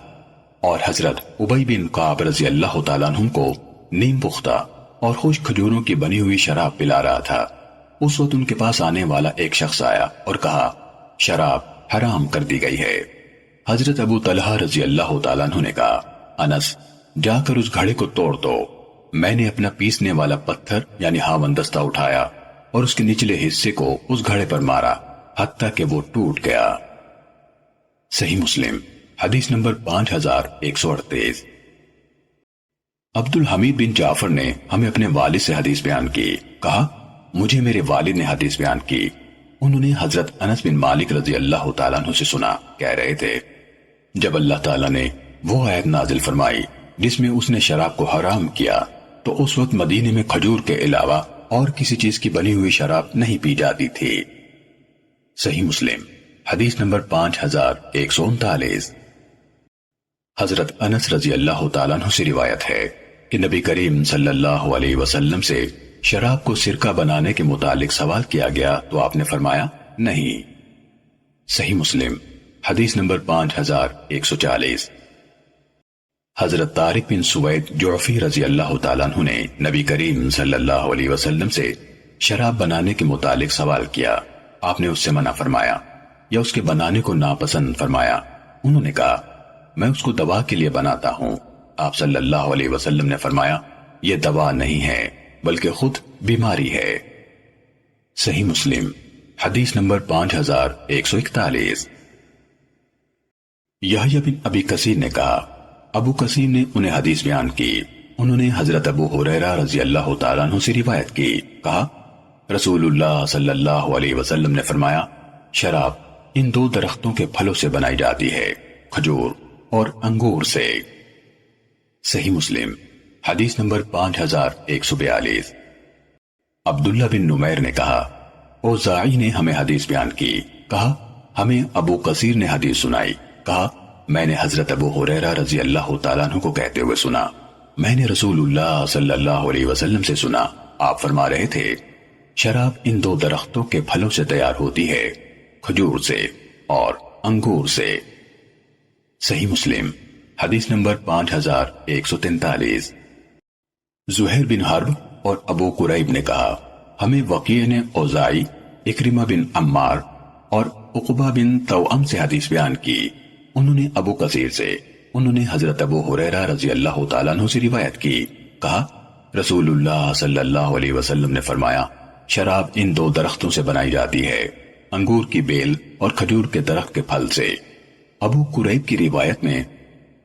Speaker 1: اور حضرت ابی بن کعب رضی اللہ تعالیٰ عنہ کو نیم پختہ اور خشک کھجوروں کی بنی ہوئی شراب پلا رہا تھا۔ اس وقت ان کے پاس آنے والا ایک شخص آیا اور کہا شراب حرام کر دی گئی ہے۔ حضرت ابو طلحہ رضی اللہ تعالیٰ عنہ نے کہا انس جا کر اس گھڑے کو توڑ دو۔ میں نے اپنا پیسنے والا پتھر یعنی ہاون دستہ اٹھایا اور اس کے نچلے حصے کو اس گھڑے پر مارا۔ حتیٰ کہ وہ ٹوٹ گیا۔ صحیح مسلم حدیث نمبر 5138۔ عبد الحمید بن جعفر نے ہمیں اپنے والد سے حدیث بیان کی، کہا مجھے میرے والد نے حدیث بیان کی، انہوں نے حضرت انس بن مالک رضی اللہ تعالیٰ عنہ سے سنا، کہہ رہے تھے جب اللہ تعالیٰ نے وہ آیت نازل فرمائی جس میں اس نے شراب کو حرام کیا تو اس وقت مدینے میں کھجور کے علاوہ اور کسی چیز کی بنی ہوئی شراب نہیں پی جاتی تھی۔ صحیح مسلم حدیث نمبر 5139۔ حضرت انس رضی اللہ تعالیٰ عنہ سے روایت ہے کہ نبی کریم صلی اللہ علیہ وسلم سے شراب کو سرکہ بنانے کے متعلق سوال کیا گیا تو آپ نے فرمایا نہیں۔ صحیح مسلم حدیث نمبر 5140۔ حضرت طارق بن سوید جعفی رضی اللہ تعالیٰ عنہ نے نبی کریم صلی اللہ علیہ وسلم سے شراب بنانے کے متعلق سوال کیا، آپ نے اس سے منع فرمایا یا اس کے بنانے کو ناپسند فرمایا۔ انہوں نے کہا میں اس کو دوا کے لیے بناتا ہوں۔ آپ صلی اللہ علیہ وسلم نے فرمایا یہ دوا نہیں ہے بلکہ خود بیماری ہے۔ صحیح مسلم حدیث نمبر 5141۔ یحییٰ بن ابی کثیر نے کہا ابو کثیر نے انہیں حدیث بیان کی، انہوں نے حضرت ابو ہریرہ رضی اللہ تعالیٰ عنہ سے روایت کی، کہا رسول اللہ صلی اللہ علیہ وسلم نے فرمایا شراب ان دو درختوں کے پھلوں سے بنائی جاتی ہے، کھجور اور انگور سے۔ صحیح مسلم حدیث نمبر 5142۔ عبداللہ بن نمیر نے کہا اوزاعی نے ہمیں حدیث بیان کی، کہا ہمیں ابو کثیر نے حدیث سنائی، کہا میں نے حضرت ابو ہریرہ رضی اللہ تعالیٰ عنہ کو کہتے ہوئے سنا میں نے رسول اللہ صلی اللہ علیہ وسلم سے سنا، آپ فرما رہے تھے شراب ان دو درختوں کے پھلوں سے تیار ہوتی ہے، کھجور سے اور انگور سے۔ صحیح مسلم حدیث نمبر 5143۔ زہیر بن حرب اور ابو قریب نے کہا ہمیں وقیع نے اوزاعی، اکرمہ بن عمار اور عقبہ بن توأم سے حدیث بیان کی، انہوں نے ابو کثیر سے، انہوں نے حضرت ابو ہریرہ رضی اللہ تعالیٰ عنہ سے روایت کی، کہا رسول اللہ صلی اللہ علیہ وسلم نے فرمایا شراب ان دو درختوں سے بنائی جاتی ہے، انگور کی بیل اور کھجور کے درخت کے پھل سے۔ ابو قریب کی روایت میں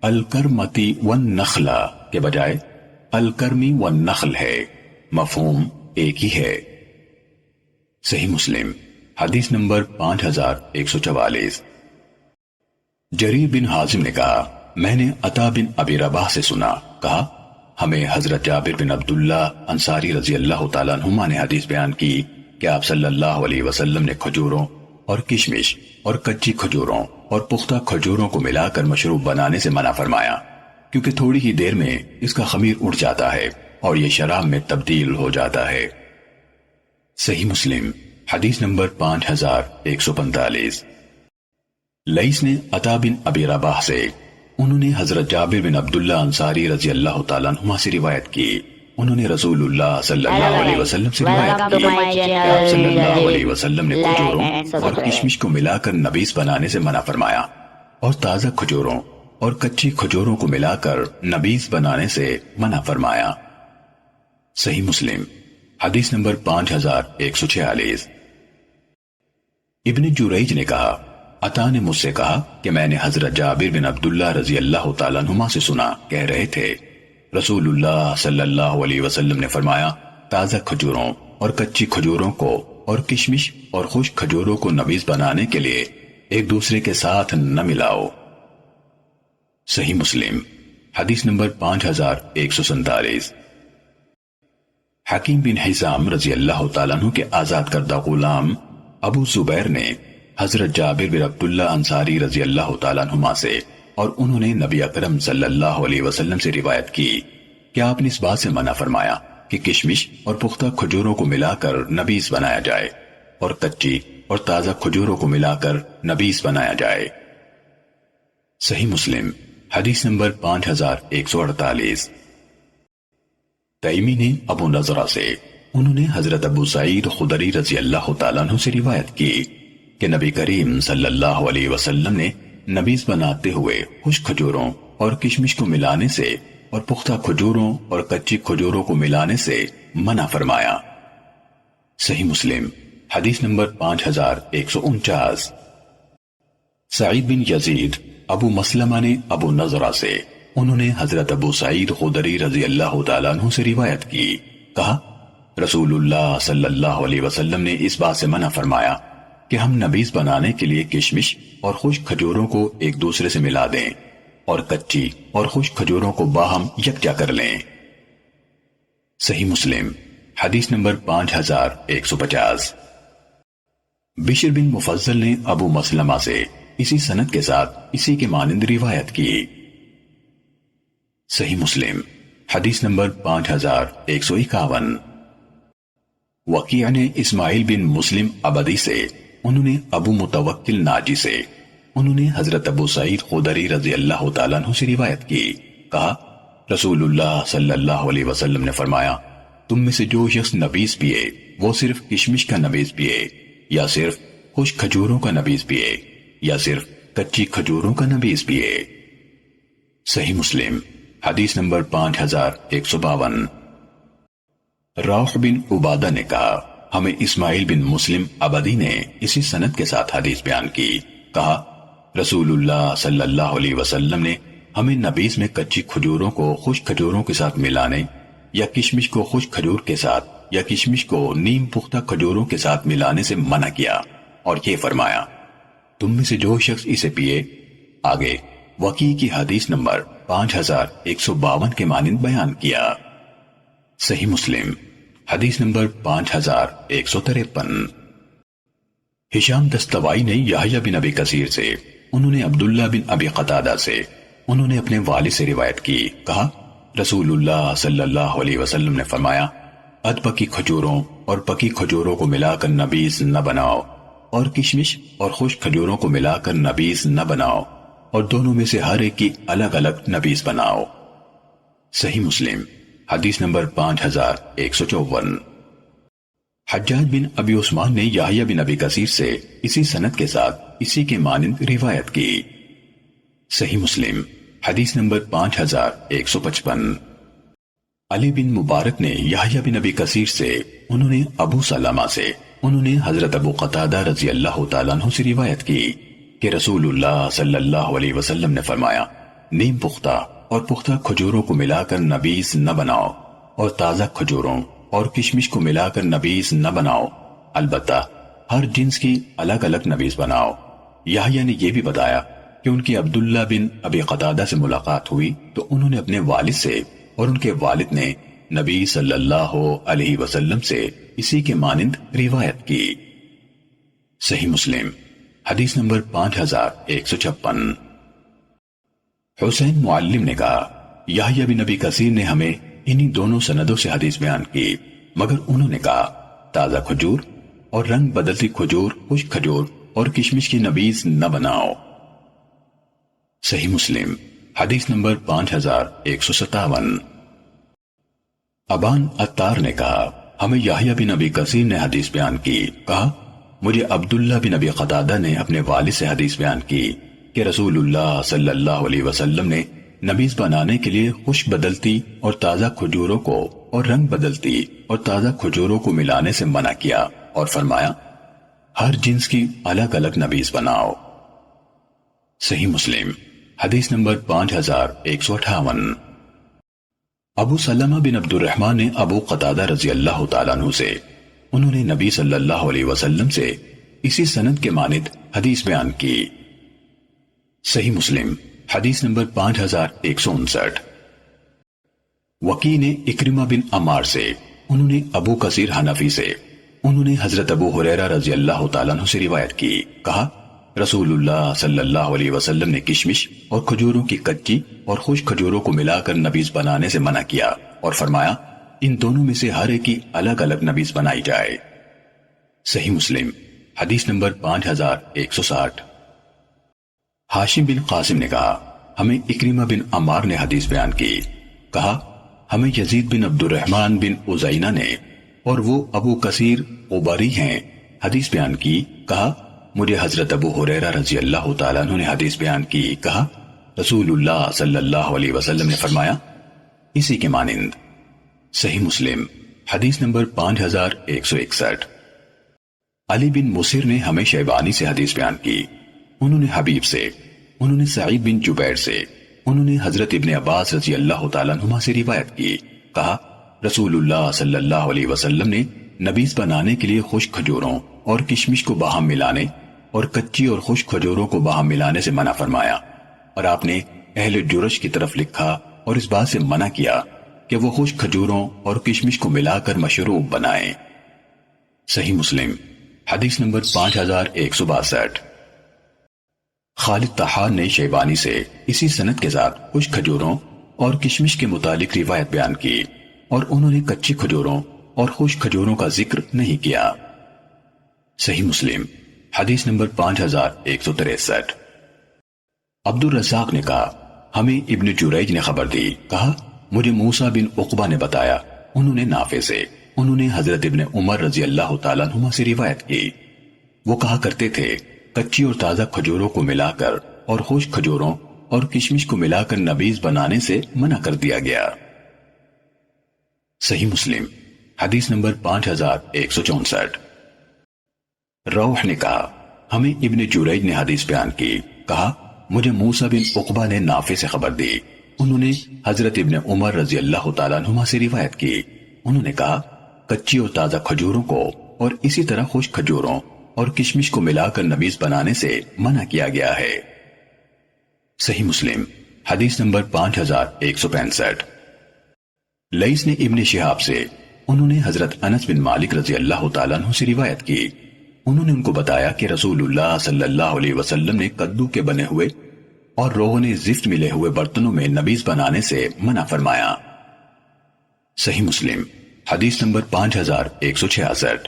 Speaker 1: الکرمتی والنخلہ کے بجائے الکرمی والنخل ہے، مفہوم ایک ہی ہے۔ صحیح مسلم حدیث نمبر 5144۔ جریر بن حازم نے کہا میں نے عطا بن ابی رباح سے سنا، کہا ہمیں حضرت جابر بن عبداللہ انصاری رضی اللہ تعالیٰ عنہما نے حدیث بیان کی کہ آپ صلی اللہ علیہ وسلم نے کھجوروں اور کشمش اور کچی کھجوروں اور پختہ کھجوروں کو ملا کر مشروب بنانے سے منع فرمایا، کیونکہ تھوڑی ہی دیر میں اس کا خمیر اڑ جاتا ہے اور یہ شراب میں تبدیل ہو جاتا ہے۔ صحیح مسلم حدیث نمبر 5145۔ لیث نے عطا بن ابی رباح سے، انہوں نے حضرت جابر بن عبداللہ انصاری رضی اللہ تعالیٰ عنہما سے روایت کی، انہوں نے رسول اللہ صلی اللہ علیہ وسلم سے روایت کی کہ آپ صلی اللہ علیہ وسلم نے کھجوروں اور کشمش کو ملا کر نبیذ بنانے سے منع فرمایا اور تازہ کھجوروں اور کچی کھجوروں کو ملا کر نبیذ بنانے سے منع فرمایا۔ صحیح مسلم حدیث نمبر 5146۔ ابن جریج نے کہا عطا نے مجھ سے کہا کہ میں نے حضرت جابر بن عبداللہ رضی اللہ تعالیٰ عنہما سے سنا، کہہ رہے تھے رسول اللہ صلی اللہ علیہ وسلم نے فرمایا تازہ کھجوروں اور کچی کھجوروں کو اور کشمش اور خشک کھجوروں کو نبیذ بنانے کے لیے ایک دوسرے کے ساتھ نہ ملاؤ۔ صحیح مسلم حدیث نمبر 5147۔ حکیم بن حزام رضی اللہ تعالیٰ عنہ کے آزاد کردہ غلام ابو زبیر نے حضرت جابر بن عبداللہ انصاری رضی اللہ تعالیٰ عنہما سے اور انہوں نے نبی اکرم صلی اللہ علیہ وسلم سے روایت کی کہ آپ نے اس بات سے منع فرمایا کہ کشمش اور پختہ کھجوروں کو ملا کر نبیذ بنایا جائے اور کچی اور تازہ کھجوروں کو ملا کر نبیذ بنایا جائے۔ صحیح مسلم حدیث نمبر 5148۔ تیمی نے ابو نضرہ سے، انہوں نے حضرت ابو سعید خدری رضی اللہ تعالیٰ عنہ سے روایت کی کہ نبی کریم صلی اللہ علیہ وسلم نے نبیذ بناتے ہوئے خشک کھجوروں اور کشمش کو ملانے سے اور پختہ کھجوروں اور کچی کھجوروں کو ملانے سے منع فرمایا۔ صحیح مسلم حدیث نمبر 5149۔ سعید بن یزید ابو مسلمہ نے ابو نضرہ سے، انہوں نے حضرت ابو سعید خدری رضی اللہ تعالیٰ عنہ سے روایت کی، کہا رسول اللہ صلی اللہ علیہ وسلم نے اس بات سے منع فرمایا کہ ہم نبیذ بنانے کے لیے کشمش اور خشک کھجوروں کو ایک دوسرے سے ملا دیں اور کچی اور خشک کھجوروں کو باہم یکجا کر لیں۔ صحیح مسلم حدیث نمبر 5150۔ بشر بن مفضل نے ابو مسلمہ سے اسی سند کے ساتھ اسی کے مانند روایت کی۔ صحیح مسلم حدیث نمبر 5151۔ وکیع نے اسماعیل بن مسلم عبدی سے، انہوں نے ابو متوکل ناجی سے، انہوں نے حضرت ابو سعید خدری رضی اللہ تعالیٰ عنہ سے روایت کی، کہا رسول اللہ صلی اللہ علیہ وسلم نے فرمایا تم میں سے جو شخص نبیذ پیے وہ صرف کشمش کا نبیذ پیے، یا صرف خشک کھجوروں کا نبیذ پیے، یا صرف کچی کھجوروں کا نبیذ پیے۔ صحیح مسلم حدیث نمبر 5152۔ روح بن عبادہ نے کہا ہمیں اسماعیل بن مسلم عبدی نے اسی سند کے ساتھ حدیث بیان کی، کہا رسول اللہ صلی اللہ علیہ وسلم نے ہمیں نبیذ میں کچی کھجوروں کو خشک کھجوروں کے ساتھ ملانے، یا کشمش کو خشک کھجور کے ساتھ یا کشمش کو نیم پختہ کھجوروں کے ساتھ ملانے سے منع کیا، اور یہ فرمایا تم میں سے جو شخص اسے پیے۔ آگے وکیع کی حدیث نمبر 5152 کے مانند بیان کیا۔ صحیح مسلم حدیث نمبر 5153۔ ہشام دستوائی نے یحییٰ بن ابی کثیر سے، انہوں نے عبداللہ بن ابی قتادہ سے، انہوں نے اپنے والد سے روایت کی، کہا رسول اللہ صلی اللہ علیہ وسلم نے فرمایا ادھ پکی کھجوروں اور پکی کھجوروں کو ملا کر نبیذ نہ بناؤ، اور کشمش اور خشک کھجوروں کو ملا کر نبیذ نہ بناؤ، اور دونوں میں سے ہر ایک کی الگ الگ نبیذ بناؤ۔ صحیح مسلم حدیث نمبر 5154۔ حجاج بن ابی عثمان نے یحییٰ بن ابی کثیر سے اسی سند کے ساتھ اسی کے مانند روایت کی۔ صحیح مسلم حدیث نمبر 5155۔ علی بن مبارک نے یحییٰ بن ابی کثیر سے، انہوں نے ابو سلمہ سے، انہوں نے حضرت ابو قتادہ رضی اللہ تعالیٰ عنہ سے روایت کی کہ رسول اللہ صلی اللہ علیہ وسلم نے فرمایا نیم پختہ اور پختہ کھجوروں کو ملا کر نبیذ نہ بناؤ، اور تازہ کھجوروں اور کشمش کو ملا کر نبیذ نہ بناؤ، البتہ ہر جنس کی الگ الگ نبیذ بناؤ۔ یحییٰ نے یہ بھی بتایا کہ ان کی عبداللہ بن ابی قتادہ سے ملاقات ہوئی تو انہوں نے اپنے والد سے اور ان کے والد نے نبی صلی اللہ علیہ وسلم سے اسی کے مانند روایت کی۔ صحیح مسلم حدیث نمبر 5156۔ حسین معلم نے کہا یحییٰ بن ابی کثیر نے ہمیں انہی دونوں سندوں سے حدیث بیان کی، مگر انہوں نے کہا تازہ کھجور اور رنگ بدلتی کھجور، خشک کھجور اور کشمش کی نبیذ نہ بناؤ۔ صحیح مسلم حدیث نمبر 5157۔ ابان عطار نے کہا ہمیں یحییٰ بن ابی کثیر نے حدیث بیان کی، کہا مجھے عبداللہ بن ابی قتادہ نے اپنے والد سے حدیث بیان کی کہ رسول اللہ صلی اللہ علیہ وسلم نے نبیذ بنانے کے لیے خشک بدلتی اور تازہ کھجوروں کو اور رنگ بدلتی اور تازہ کھجوروں کو ملانے سے منع کیا، اور فرمایا ہر جنس کی الگ الگ نبیذ بناؤ۔ صحیح مسلم حدیث نمبر 5158۔ ابو سلمہ بن عبد الرحمن نے ابو قتادہ رضی اللہ تعالیٰ عنہ سے، انہوں نے نبی صلی اللہ علیہ وسلم سے اسی سند کے مانند حدیث بیان کی۔ صحیح مسلم حدیث نمبر 5159۔ وکیع نے اکرمہ بن عمار سے، انہوں نے ابو کثیر حنفی سے، انہوں نے حضرت ابو ہریرہ رضی اللہ تعالیٰ عنہ سے روایت کی، کہا رسول اللہ صلی اللہ علیہ وسلم نے کشمش اور کھجوروں کی کچی اور خشک کھجوروں کو ملا کر نبیذ بنانے سے منع کیا، اور فرمایا ان دونوں میں سے ہر ایک کی الگ الگ نبیذ بنائی جائے۔ صحیح مسلم حدیث نمبر 5160۔ ہاشم بن قاسم نے کہا ہمیں اکرمہ بن عمار نے حدیث بیان کی، کہا ہمیں یزید بن عبد الرحمن بن عزینہ نے، اور وہ ابو کثیر عبری ہیں، حدیث بیان کی، کہا مجھے حضرت ابو ہریرہ رضی اللہ تعالیٰ عنہ نے حدیث بیان کی، کہا رسول اللہ صلی اللہ علیہ وسلم نے فرمایا اسی کے مانند۔ صحیح مسلم حدیث نمبر 5161۔ علی بن مسر نے ہمیں شیبانی سے حدیث بیان کی، انہوں نے حبیب سے، انہوں نے سعید بن جبیر سے، انہوں نے حضرت ابن عباس رضی اللہ تعالیٰ عنہما سے روایت کی، کہا رسول اللہ صلی اللہ علیہ وسلم نے نبیذ بنانے کے لیے خشک کھجوروں اور کشمش کو باہم ملانے اور کچی اور خشک کھجوروں کو باہم ملانے سے منع فرمایا، اور آپ نے اہل جرش کی طرف لکھا اور اس بات سے منع کیا کہ وہ خشک کھجوروں اور کشمش کو ملا کر مشروب بنائیں۔ صحیح مسلم حدیث نمبر 5162۔ خالد طحان نے شیبانی سے اسی سند کے ساتھ خشک کھجوروں اور کشمش کے متعلق روایت بیان کی، اور انہوں نے کچی کھجوروں اور خشک کھجوروں کا ذکر نہیں کیا۔ صحیح مسلم حدیث نمبر 5163۔ عبد الرزاق نے کہا ہمیں ابن جریج نے خبر دی، کہا مجھے موسیٰ بن عقبہ نے بتایا، انہوں نے نافع سے، انہوں نے حضرت ابن عمر رضی اللہ تعالیٰ عنہما سے روایت کی، وہ کہا کرتے تھے کچی اور تازہ کھجوروں کو ملا کر اور خشک کھجوروں اور کشمش کو ملا کر نبیذ بنانے سے منع کر دیا گیا۔ صحیح مسلم حدیث نمبر 5164۔ روح نے کہا ہمیں ابن جریج نے حدیث بیان کی، کہا مجھے موسیٰ بن عقبہ نے نافع سے خبر دی، انہوں نے حضرت ابن عمر رضی اللہ تعالیٰ عنہما سے روایت کی، انہوں نے کہا کچی اور تازہ کھجوروں کو اور اسی طرح خشک کھجوروں اور کشمش کو ملا کر نبیذ بنانے سے منع کیا گیا ہے۔ صحیح مسلم حدیث نمبر 5165۔ لیث نے ابن شہاب سے، انہوں نے حضرت انس بن مالک رضی اللہ تعالیٰ عنہ سے روایت کی، انہوں نے ان کو بتایا کہ رسول اللہ صلی اللہ علیہ وسلم نے کدو کے بنے ہوئے اور روغن زفت ملے ہوئے برتنوں میں نبیذ بنانے سے منع فرمایا۔ صحیح مسلم حدیث نمبر 5166۔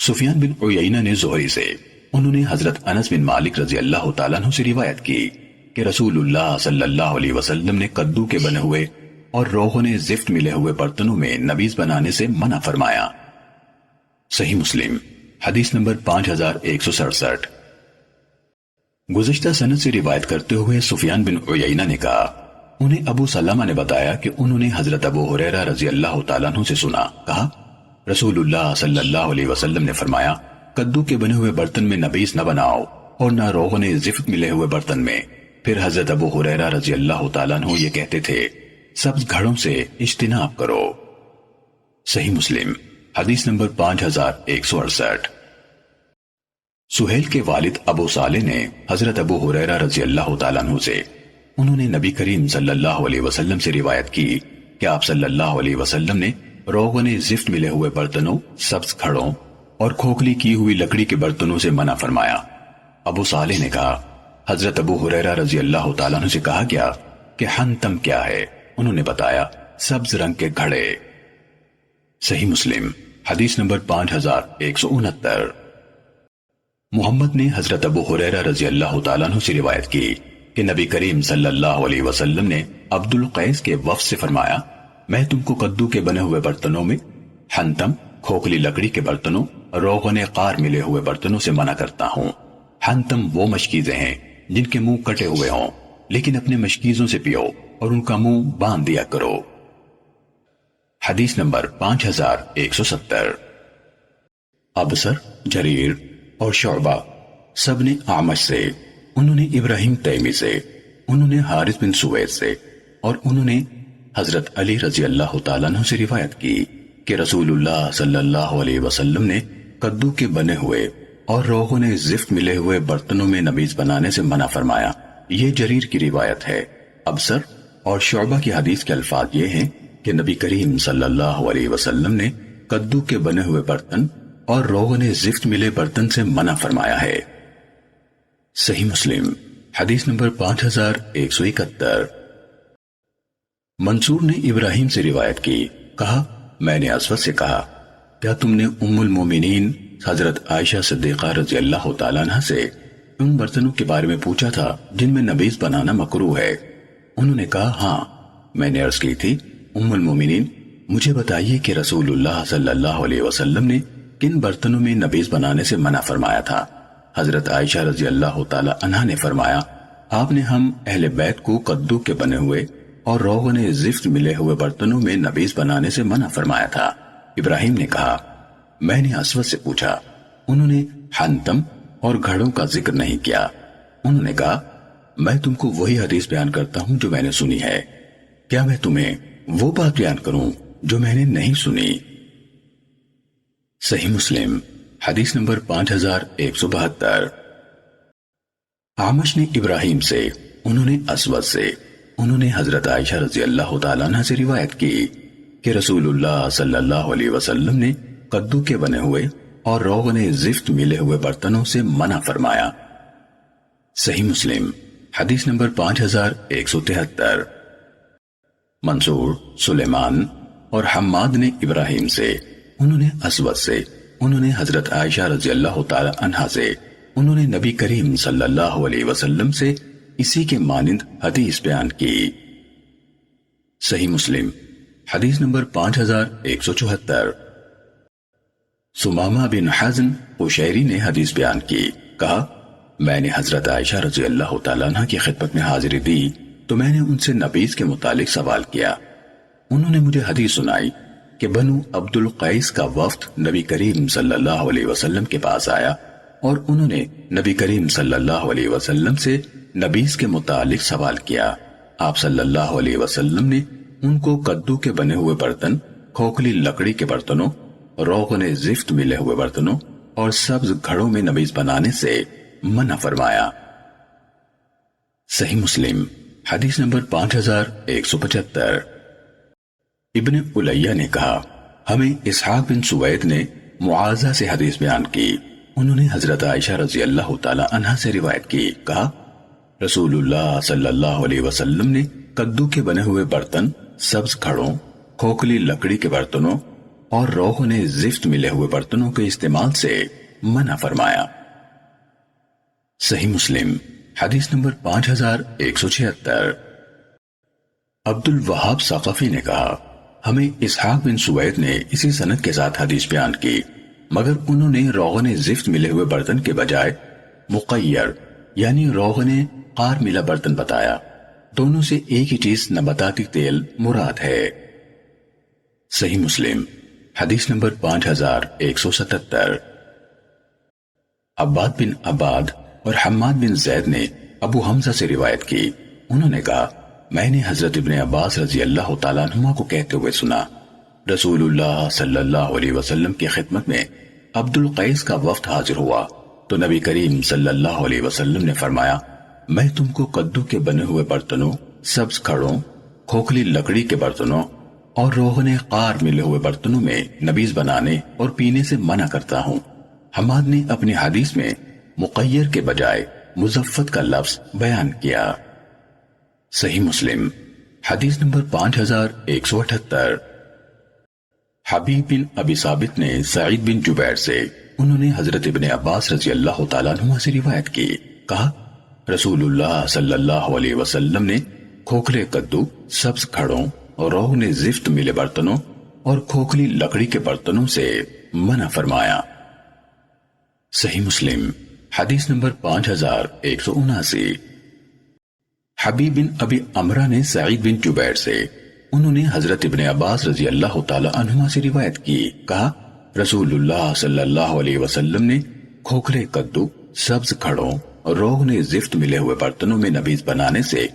Speaker 1: سفیان بن عیینہ نے زہری سے، انہوں نے حضرت انس بن مالک رضی اللہ تعالیٰ عنہ سے روایت کی کہ رسول اللہ صلی اللہ علیہ وسلم نے کدو کے بنے ہوئے اور روغن زفت ملے ہوئے برتنوں میں نبیذ بنانے سے منع فرمایا۔ صحیح مسلم حدیث نمبر 5167۔ گزشتہ سند سے روایت کرتے ہوئے سفیان بن عیینہ نے کہا انہیں ابو سلمہ نے بتایا کہ انہوں نے حضرت ابو ہریرہ رضی اللہ تعالیٰ عنہ سے سنا، کہا رسول اللہ صلی اللہ علیہ وسلم نے فرمایا کدو کے بنے ہوئے برتن میں نبیذ نہ بناؤ اور نہ روغن زفت ملے ہوئے برتن میں۔ پھر حضرت ابو ہریرہ رضی اللہ تعالیٰ عنہ یہ کہتے تھے سبز گھڑوں سے اجتناب کرو۔ صحیح مسلم حدیث نمبر 5168۔ سہیل کے والد ابو صالح نے حضرت ابو ہریرہ رضی اللہ تعالیٰ عنہ سے، انہوں نے نبی کریم صلی اللہ علیہ وسلم سے روایت کی کہ آپ صلی اللہ علیہ وسلم نے روغن زفت ملے ہوئے برتنوں، سبز کھڑوں اور کھوکھلی کی ہوئی لکڑی کے برتنوں سے منع فرمایا۔ ابو صالح نے کہا حضرت ابو ہریرہ رضی اللہ تعالیٰ عنہ سے کہا گیا کہ حنتم کیا ہے؟ انہوں نے بتایا سبز رنگ کے گھڑے۔ صحیح مسلم حدیث نمبر 5169۔ محمد نے حضرت ابو ہریرہ رضی اللہ تعالیٰ عنہ سے روایت کی کہ نبی کریم صلی اللہ علیہ وسلم نے عبد القیس کے وفد سے فرمایا میں تم کو کدو کے بنے ہوئے برتنوں میں حنتم کھوکھلی لکڑی کے برتنوں، روغن قار ملے ہوئے برتنوں سے منع کرتا ہوں۔ حنتم وہ مشکیزیں ہیں جن کے منہ کٹے ہوئے ہوں، لیکن اپنے مشکیزوں سے پیو اور ان کا منہ باندھ دیا کرو۔ حدیث نمبر 5170۔ ابصر، جریر اور شعبہ سب نے اعمش سے، انہوں نے ابراہیم تیمی سے، انہوں نے حارث بن سوید سے اور انہوں نے حضرت علی رضی اللہ تعالیٰ عنہ سے روایت کی کہ رسول اللہ صلی اللہ علیہ وسلم نے کدو کے بنے ہوئے اور روغن زفت ملے ہوئے برتنوں میں نبیذ بنانے سے منع فرمایا۔ یہ جریر کی روایت ہے۔ ابصر اور شعبہ کی حدیث کے الفاظ یہ ہیں کہ نبی کریم صلی اللہ علیہ وسلم نے کدو کے بنے ہوئے برتن اور روغن زفت ملے برتن سے منع فرمایا ہے۔ صحیح مسلم حدیث نمبر 5171۔ منصور نے ابراہیم سے روایت کی، کہا میں نے اسود سے کہا کیا تم نے ام المومنین حضرت عائشہ صدیقہ رضی اللہ تعالیٰ عنہ سے ان برتنوں کے بارے میں پوچھا تھا جن میں نبیذ بنانا مکروہ ہے؟ انہوں نے کہا ہاں۔ میں نے عرض کی تھی ام المومنین مجھے بتائیے کہ رسول اللہ صلی اللہ علیہ وسلم نے کن برتنوں میں نبیذ بنانے سے منع فرمایا تھا؟ حضرت عائشہ رضی اللہ تعالی عنہا نے فرمایا آپ نے ہم اہل بیت کو کدو کے بنے ہوئے اور روغن زفت ملے ہوئے برتنوں میں نبیذ بنانے سے منع فرمایا تھا۔ ابراہیم نے کہا میں نے اسود سے پوچھا۔ انہوں نے حنتم اور گھڑوں کا ذکر نہیں کیا۔ انہوں نے کہا میں تم کو وہی حدیث بیان کرتا ہوں جو میں نے سنی ہے، کیا میں تمہیں وہ بات بیان کروں جو میں نے نہیں سنی؟ صحیح مسلم حدیث نمبر 5172۔ عامش نے ابراہیم سے، انہوں نے اسود سے، انہوں نے حضرت عائشہ رضی اللہ تعالیٰ عنہ سے روایت کی کہ رسول اللہ صلی اللہ علیہ وسلم نے کدو کے بنے ہوئے اور روغن زفت ملے ہوئے برتنوں سے منع فرمایا۔ صحیح مسلم حدیث نمبر 5173۔ منصور، سلیمان اور حماد نے ابراہیم سے، انہوں نے اسود سے، انہوں نے حضرت عائشہ رضی اللہ تعالی عنہا سے، انہوں نے نبی کریم صلی اللہ علیہ وسلم سے اسی کے مانند حدیث بیان کی۔ صحیح مسلم حدیث نمبر 5174۔ سمامہ بن حزن قشیری نے حدیث بیان کی، کہا میں نے حضرت عائشہ رضی اللہ تعالیٰ عنہ کی خدمت میں حاضری دی تو میں نے ان سے نبیذ کے متعلق سوال کیا۔ انہوں نے مجھے حدیث سنائی کہ بنو عبد القیس کا وفد نبی کریم صلی اللہ علیہ وسلم کے پاس آیا اور انہوں نے نبی کریم صلی اللہ علیہ وسلم سے نبیذ کے متعلق سوال کیا۔ آپ صلی اللہ علیہ وسلم نے ان کو کدو کے بنے ہوئے برتن، کھوکھلی لکڑی کے برتنوں، روغن زفت ملے ہوئے برتنوں اور سبز گھڑوں میں نبیذ بنانے سے منع فرمایا۔ صحیح مسلم حدیث نمبر 5175۔ ابن علیہ نے کہا ہمیں اسحاق بن سوید نے معاذہ سے حدیث بیان کی، انہوں نے حضرت عائشہ رضی اللہ تعالی عنہا سے روایت کی، کہا رسول اللہ صلی اللہ علیہ وسلم نے کدو کے بنے ہوئے برتن، سبز گھڑوں، کھوکھلی لکڑی کے برتنوں اور روغن زفت ملے ہوئے برتنوں کے استعمال سے منع فرمایا۔ صحیح مسلم حدیث نمبر 5176۔ عبد الوہاب ثقفی نے کہا ہمیں اسحاق بن سوید نے اسی سند کے ساتھ حدیث بیان کی، مگر انہوں نے روغن زفت ملے ہوئے برتن کے بجائے مقیر یعنی روغن قار ملا برتن بتایا۔ دونوں سے ایک ہی چیز نباتاتی تیل مراد ہے۔ صحیح مسلم حدیث نمبر 5177۔ عباد بن عباد اور حماد بن زید نے ابو حمزہ سے روایت کی، انہوں نے کہا میں نے حضرت ابن عباس رضی اللہ تعالیٰ عنہما کو کہتے ہوئے سنا رسول اللہ صلی اللہ علیہ وسلم کی خدمت میں عبد القیس کا وفد حاضر ہوا تو نبی کریم صلی اللہ علیہ وسلم نے فرمایا میں تم کو کدو کے بنے ہوئے برتنوں، سبز کھڑوں، کھوکھلی لکڑی کے برتنوں اور روغن قار ملے ہوئے برتنوں میں نبیذ بنانے اور پینے سے منع کرتا ہوں۔ حماد نے اپنی حدیث میں مقیر کے بجائے مزفت کا لفظ بیان کیا۔ صحیح مسلم حدیث نمبر 5178۔ حبیب بن ابی ثابت نے سعید بن جبیر سے، انہوں نے حضرت ابن عباس رضی اللہ تعالیٰ عنہ سے روایت کی، کہا رسول اللہ صلی اللہ علیہ وسلم نے کھوکھلے کدو، سبز کھڑوں اور روغن زفت ملے برتنوں اور کھوکھلی لکڑی کے برتنوں سے منع فرمایا۔ صحیح مسلم حدیث نمبر 5179۔ حبیب بن ابی عمرہ نے سعید بن جبیر سے، انہوں نے حضرت ابن عباس رضی اللہ تعالی عنہما سے روایت کی، کہا رسول اللہ صلی اللہ علیہ وسلم نے کھوکھلے کدو، سبز کھڑوں اور روغن زفت ملے ہوئے برتنوں میں نبیذ بنانے سے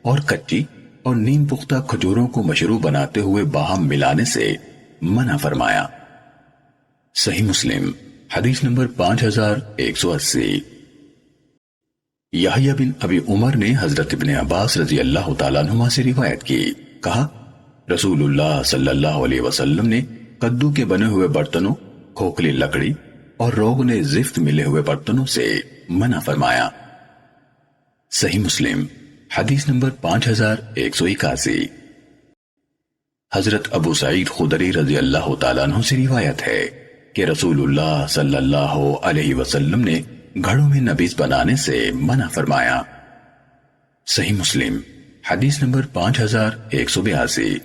Speaker 1: اور کچی اور نیم پختہ کھجوروں کو مشروب بناتے ہوئے باہم ملانے سے منع فرمایا۔ صحیح مسلم حدیث نمبر 5180۔ یحییٰ بن ابی عمر نے حضرت ابن عباس رضی اللہ تعالیٰ عنہما سے روایت کی، کہا رسول اللہ صلی اللہ علیہ وسلم نے کدو کے بنے ہوئے برتنوں، کھوکھلی لکڑی اور روغن زفت ملے ہوئے برتنوں سے منع فرمایا۔ صحیح مسلم حدیث نمبر 5181۔ حضرت ابو سعید خدری رضی اللہ تعالیٰ عنہ سے روایت ہے کہ رسول اللہ صلی اللہ علیہ وسلم نے گھڑوں میں نبیذ بنانے سے منع فرمایا۔ صحیح مسلم حدیث نمبر 5182۔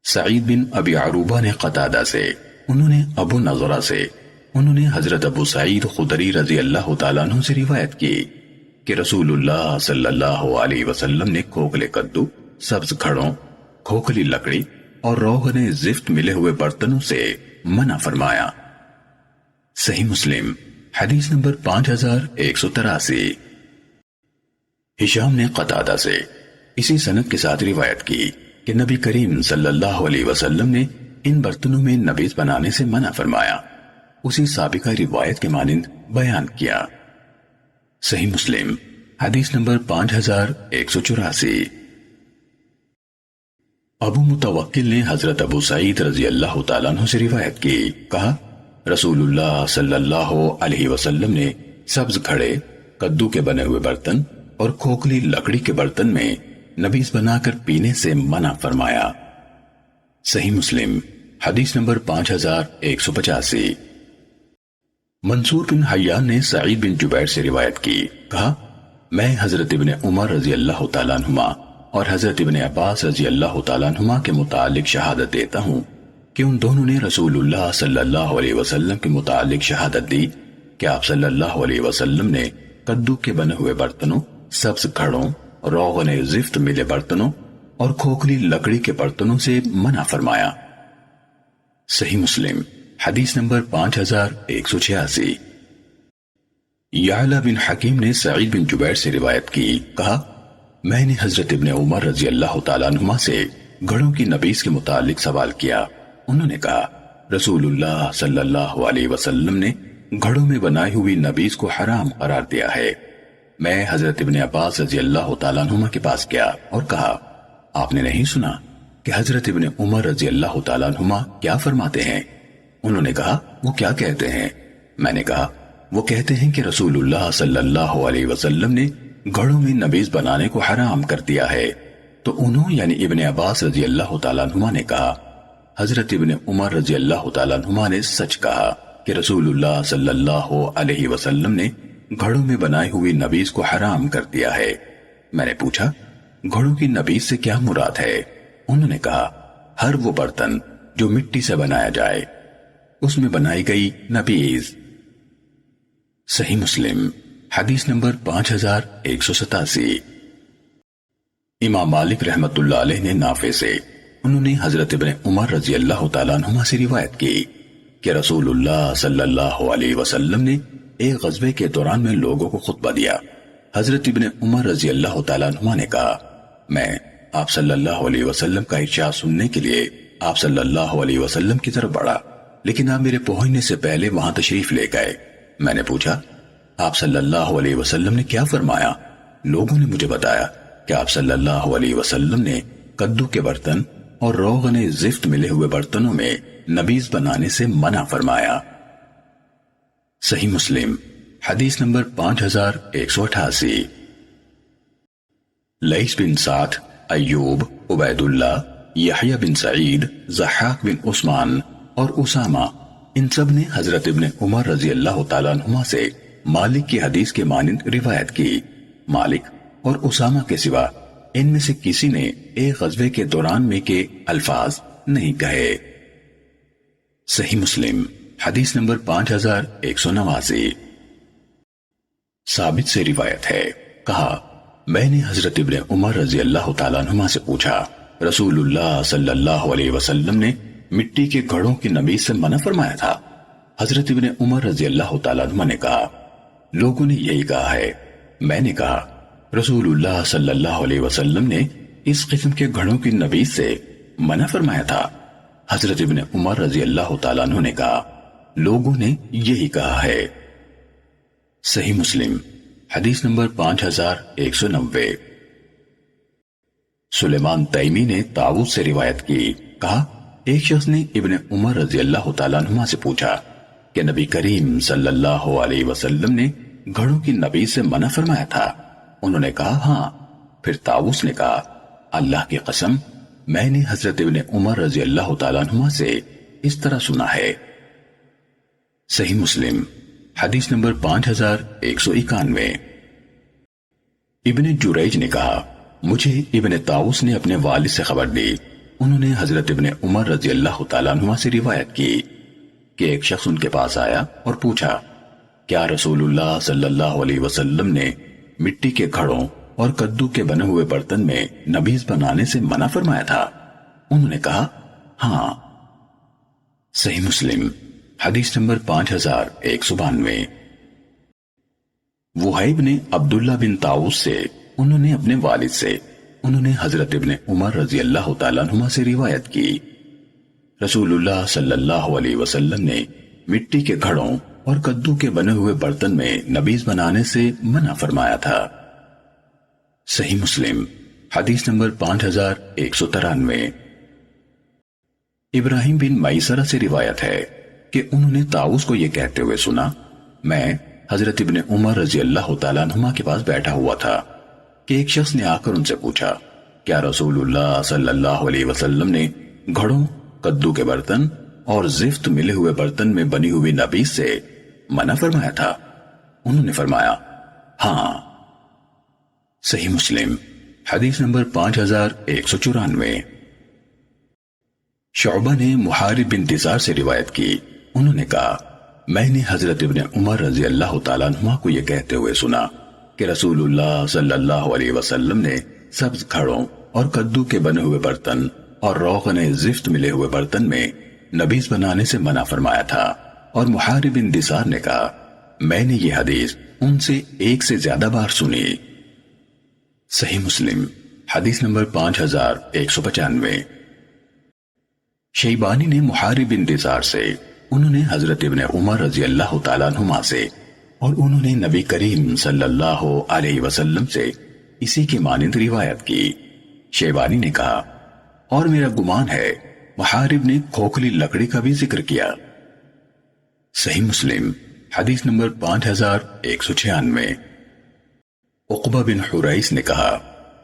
Speaker 1: سعید بن ابی عروبہ نے قتادہ سے، انہوں نے ابو نضرہ سے، انہوں نے حضرت ابو سعید خدری رضی اللہ تعالیٰ عنہ سے روایت کی کہ رسول اللہ صلی اللہ علیہ وسلم نے کھوکھلے کدو، سبز کھڑوں، کھوکھلی لکڑی اور روغن زفت ملے ہوئے برتنوں سے منع فرمایا۔ صحیح مسلم حدیث نمبر 5183۔ ہشام نے قتادہ سے اسی سند کے ساتھ روایت کی کہ نبی کریم صلی اللہ علیہ وسلم نے ان برتنوں میں نبیذ بنانے سے منع فرمایا، اسی سابقہ روایت کے مانند بیان کیا۔ صحیح مسلم حدیث نمبر 5184۔ ابو متوکل نے حضرت ابو سعید رضی اللہ تعالیٰ عنہ سے روایت کی، کہا رسول اللہ صلی اللہ علیہ وسلم نے سبز کھڑے، کدو کے بنے ہوئے برتن اور کھوکھلی لکڑی کے برتن میں نبیذ بنا کر پینے سے منع فرمایا۔ صحیح مسلم حدیث نمبر 5185۔ منصور بن حیان نے سعید بن جبیر سے روایت کی، کہا میں حضرت ابن عمر رضی اللہ تعالیٰ عنہما اور حضرت ابن عباس رضی اللہ تعالیٰ عنہما کے متعلق شہادت دیتا ہوں کہ ان دونوں نے رسول اللہ صلی اللہ علیہ وسلم کے متعلق شہادت دی کہ آپ صلی اللہ علیہ وسلم نے کدو کے بنے ہوئے برتنوں، سبز گھڑوں، روغن زفت ملے برتنوں اور کھوکھلی لکڑی کے برتنوں سے منع فرمایا۔ صحیح مسلم حدیث نمبر 5186۔ یعلا بن حکیم نے سعید بن جبیر سے روایت کی، کہا میں نے حضرت ابن عمر رضی اللہ تعالیٰ عنہما سے گھڑوں کی نبیذ کے متعلق سوال کیا۔ انہوں نے کہا رسول اللہ صلی اللہ علیہ وسلم نے گھڑوں میں بنائی ہوئی نبیذ کو حرام قرار دیا ہے۔ میں حضرت ابن عباس رضی اللہ تعالیٰ عنہما کے پاس گیا اور کہا آپ نے نہیں سنا کہ حضرت ابن عمر رضی اللہ تعالیٰ عنہما کیا فرماتے ہیں؟ انہوں نے کہا وہ کیا کہتے ہیں؟ میں نے کہا وہ کہتے ہیں کہ رسول اللہ صلی اللہ علیہ وسلم نے گھڑوں میں نبیذ بنانے کو حرام کر دیا ہے۔ تو انہوں یعنی ابن عباس رضی اللہ تعالیٰ عنہما نے کہا حضرت ابن عمر رضی اللہ تعالیٰ عنہما نے سچ کہا کہ رسول اللہ صلی اللہ علیہ وسلم نے گھڑوں میں بنائی ہوئی نبیذ کو حرام کر دیا ہے۔ میں نے پوچھا گھڑوں کی نبیذ سے کیا مراد ہے؟ انہوں نے کہا ہر وہ برتن جو مٹی سے بنایا جائے، اس میں بنائی گئی نبیذ۔ صحیح مسلم حدیث نمبر 5187۔ امام مالک رحمت اللہ علیہ نے نافع سے، انہوں نے حضرت ابن عمر رضی اللہ تعالیٰ عنہما سے روایت کی کہ رسول اللہ صلی اللہ علیہ وسلم نے ایک غزوے کے دوران میں لوگوں کو خطبہ دیا۔ حضرت ابن عمر رضی اللہ تعالیٰ عنہما نے کہا میں آپ صلی اللہ علیہ وسلم کا ارشاد سننے کے لیے آپ صلی اللہ علیہ وسلم کی طرف بڑھا، لیکن آپ میرے پہنچنے سے پہلے وہاں تشریف لے گئے۔ میں نے پوچھا آپ صلی اللہ علیہ وسلم نے کیا فرمایا؟ لوگوں نے مجھے بتایا کہ آپ صلی اللہ علیہ وسلم نے کدو کے برتن اور روغن زفت ملے ہوئے برتنوں میں نبیذ بنانے سے منع فرمایا۔ صحیح مسلم حدیث نمبر 5188۔ لیث بن سعد، ایوب، عبید اللہ، یحییٰ بن سعید، ضحاک بن عثمان اور اسامہ ان سب نے حضرت ابن عمر رضی اللہ تعالیٰ عنہما سے مالک کی حدیث کے مانند روایت کی۔ مالک اور اسامہ کے سوا ان میں سے کسی نے ایک غزوے کے دوران میں کے الفاظ نہیں کہے۔ صحیح مسلم حدیث نمبر 5189۔ ثابت سے روایت ہے، کہا میں نے حضرت ابن عمر رضی اللہ تعالیٰ عنہما سے پوچھا رسول اللہ صلی اللہ علیہ وسلم نے مٹی کے گھڑوں کی نبیذ سے منع فرمایا تھا؟ حضرت ابن عمر رضی اللہ تعالیٰ عنہ نے کہا لوگوں نے یہی کہا ہے۔ میں نے کہا رسول اللہ صلی اللہ علیہ وسلم نے اس قسم کے گھڑوں کی نبیذ سے منع فرمایا تھا؟ حضرت ابن عمر رضی اللہ تعالیٰ عنہ نے کہا لوگوں نے یہی کہا ہے۔ صحیح مسلم حدیث نمبر 5190۔ سلیمان تیمی نے طاووس سے روایت کی، کہا ایک شخص نے ابن عمر رضی اللہ تعالیٰ عنہما سے پوچھا کہ نبی کریم صلی اللہ علیہ وسلم نے گھڑوں کی نبیذ سے منع فرمایا تھا؟ انہوں نے کہا ہاں۔ پھر طاووس نے کہا اللہ کی قسم میں نے حضرت ابن عمر رضی اللہ تعالیٰ عنہما سے اس طرح سنا ہے۔ صحیح مسلم حدیث نمبر 5191۔ ابن جریج نے کہا مجھے ابن طاووس نے اپنے والد سے خبر دی، انہوں نے حضرت ابن عمر رضی اللہ تعالیٰ عنہما سے روایت کی کہ ایک شخص ان کے پاس آیا اور پوچھا کیا رسول اللہ صلی اللہ علیہ وسلم نے مٹی کے گھڑوں اور کدو کے بنے ہوئے برتن میں نبیذ بنانے سے منع فرمایا تھا؟ انہوں نے کہا ہاں۔ صحیح مسلم حدیث نمبر 5192۔ وہیب نے عبداللہ بن طاؤس سے، انہوں نے اپنے والد سے، انہوں نے حضرت ابن عمر رضی اللہ تعالیٰ عنہما سے روایت کی، رسول اللہ صلی اللہ علیہ وسلم نے مٹی کے گھڑوں اور کدو کے بنے ہوئے برتن میں نبیذ بنانے سے منع فرمایا تھا۔ صحیح مسلم حدیث نمبر 5193۔ ابراہیم بن میسرہ سے روایت ہے کہ انہوں نے طاؤس کو یہ کہتے ہوئے سنا، میں حضرت ابن عمر رضی اللہ تعالیٰ عنہما کے پاس بیٹھا ہوا تھا کہ ایک شخص نے آ کر ان سے پوچھا، کیا رسول اللہ صلی اللہ علیہ وسلم نے گھڑوں، کدو کے برتن اور زفت ملے ہوئے برتن میں بنی ہوئی نبیذ سے منع فرمایا تھا؟ انہوں نے فرمایا، ہاں۔ صحیح مسلم حدیث نمبر 5194۔ شعبہ نے محارب بن دثار سے روایت کی، انہوں نے کہا، میں نے حضرت ابن عمر رضی اللہ تعالیٰ عنہ کو یہ کہتے ہوئے سنا کہ رسول اللہ صلی اللہ علیہ وسلم نے سبز گھڑوں اور کدو کے بنے ہوئے برتن اور روغن زفت ملے ہوئے برتن میں نبیذ بنانے سے منع فرمایا تھا، اور محارب بن دثار نے کہا، میں نے یہ حدیث ان سے ایک سے زیادہ بار سنی۔ صحیح مسلم حدیث نمبر 5195۔ شیبانی نے محارب بن دثار سے، انہوں نے حضرت ابن عمر رضی اللہ تعالیٰ عنہما سے، اور انہوں نے نبی کریم صلی اللہ علیہ وسلم سے اسی کی مانند روایت کی۔ شیبانی نے کہا، اور میرا گمان ہے محارب نے کھوکھلی لکڑی کا بھی ذکر کیا۔ صحیح مسلم حدیث نمبر 5196۔ عقبہ بن حریث نے کہا،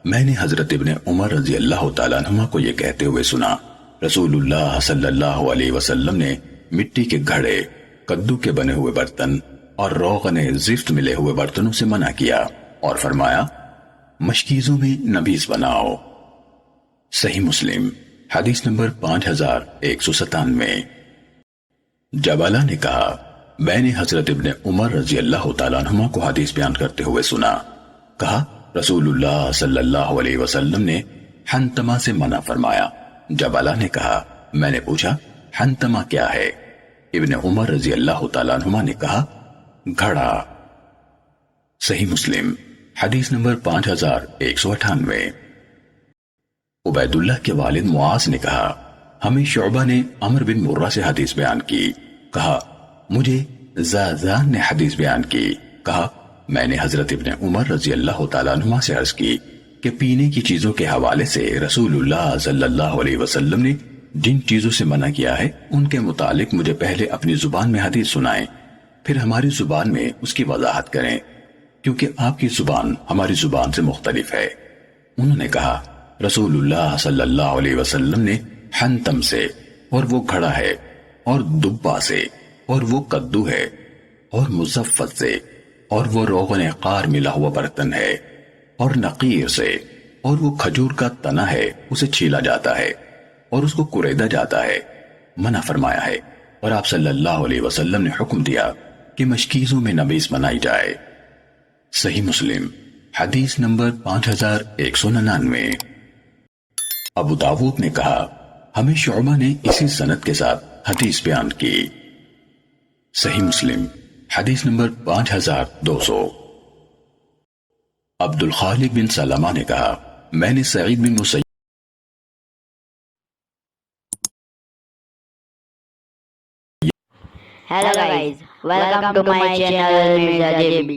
Speaker 1: میں نے حضرت ابن عمر رضی اللہ تعالیٰ عنہما کو یہ کہتے ہوئے سنا، رسول اللہ صلی اللہ علیہ وسلم نے مٹی کے گھڑے، کدو کے بنے ہوئے برتن اور روغن زفت ملے ہوئے برتنوں سے منع کیا، اور فرمایا، مشکیزوں میں نبیذ بناؤ۔ صحیح مسلم حدیث نمبر 5197۔ جبالہ نے کہا، میں نے حضرت ابن عمر رضی اللہ تعالیٰ عنہما کو حدیث بیان کرتے ہوئے سنا، کہا، رسول اللہ صلی اللہ علیہ وسلم نے حنتمہ سے منع فرمایا۔ جبالہ نے کہا، میں نے پوچھا، حنتمہ کیا ہے؟ ابن عمر رضی اللہ تعالیٰ عنہما نے کہا، گھڑا۔ صحیح مسلم حدیث نمبر 5198۔ عبید اللہ کے والد معاذ نے کہا، ہمیں شعبہ نے عمر بن مرہ سے حدیث بیان کی، کہا، مجھے زازان نے حدیث بیان کی، کہا، میں نے حضرت ابن عمر رضی اللہ تعالیٰ عنہما سے عرض کی کہ پینے کی چیزوں کے حوالے سے رسول اللہ صلی اللہ علیہ وسلم نے جن چیزوں سے منع کیا ہے ان کے متعلق مجھے پہلے اپنی زبان میں حدیث سنائیں، پھر ہماری زبان میں اس کی وضاحت کریں، کیونکہ آپ کی زبان ہماری زبان سے مختلف ہے۔ انہوں نے کہا، رسول اللہ صلی اللہ علیہ وسلم نے حنتم سے، اور وہ گھڑا ہے، اور دبا سے، اور وہ کدو ہے، اور مزفت سے، اور وہ روغن قار ملا ہوا برتن ہے، اور نقیر سے، اور وہ کھجور کا تنا ہے، اسے چھیلا جاتا ہے اور اس کو کریدا جاتا ہے، منع فرمایا ہے، اور آپ صلی اللہ علیہ وسلم نے حکم دیا کہ مشکیزوں میں نبیذ بنائی جائے۔ صحیح مسلم حدیث نمبر 5199۔ ابو داود نے کہا، ہمیں شعبہ نے اسی سند کے ساتھ حدیث بیان کی۔ صحیح مسلم حدیث نمبر 5200۔ عبد الخالق بن سلمہ نے کہا، میں نے سعید بن مسیب
Speaker 2: Hello guys, welcome to my channel Mirza JB.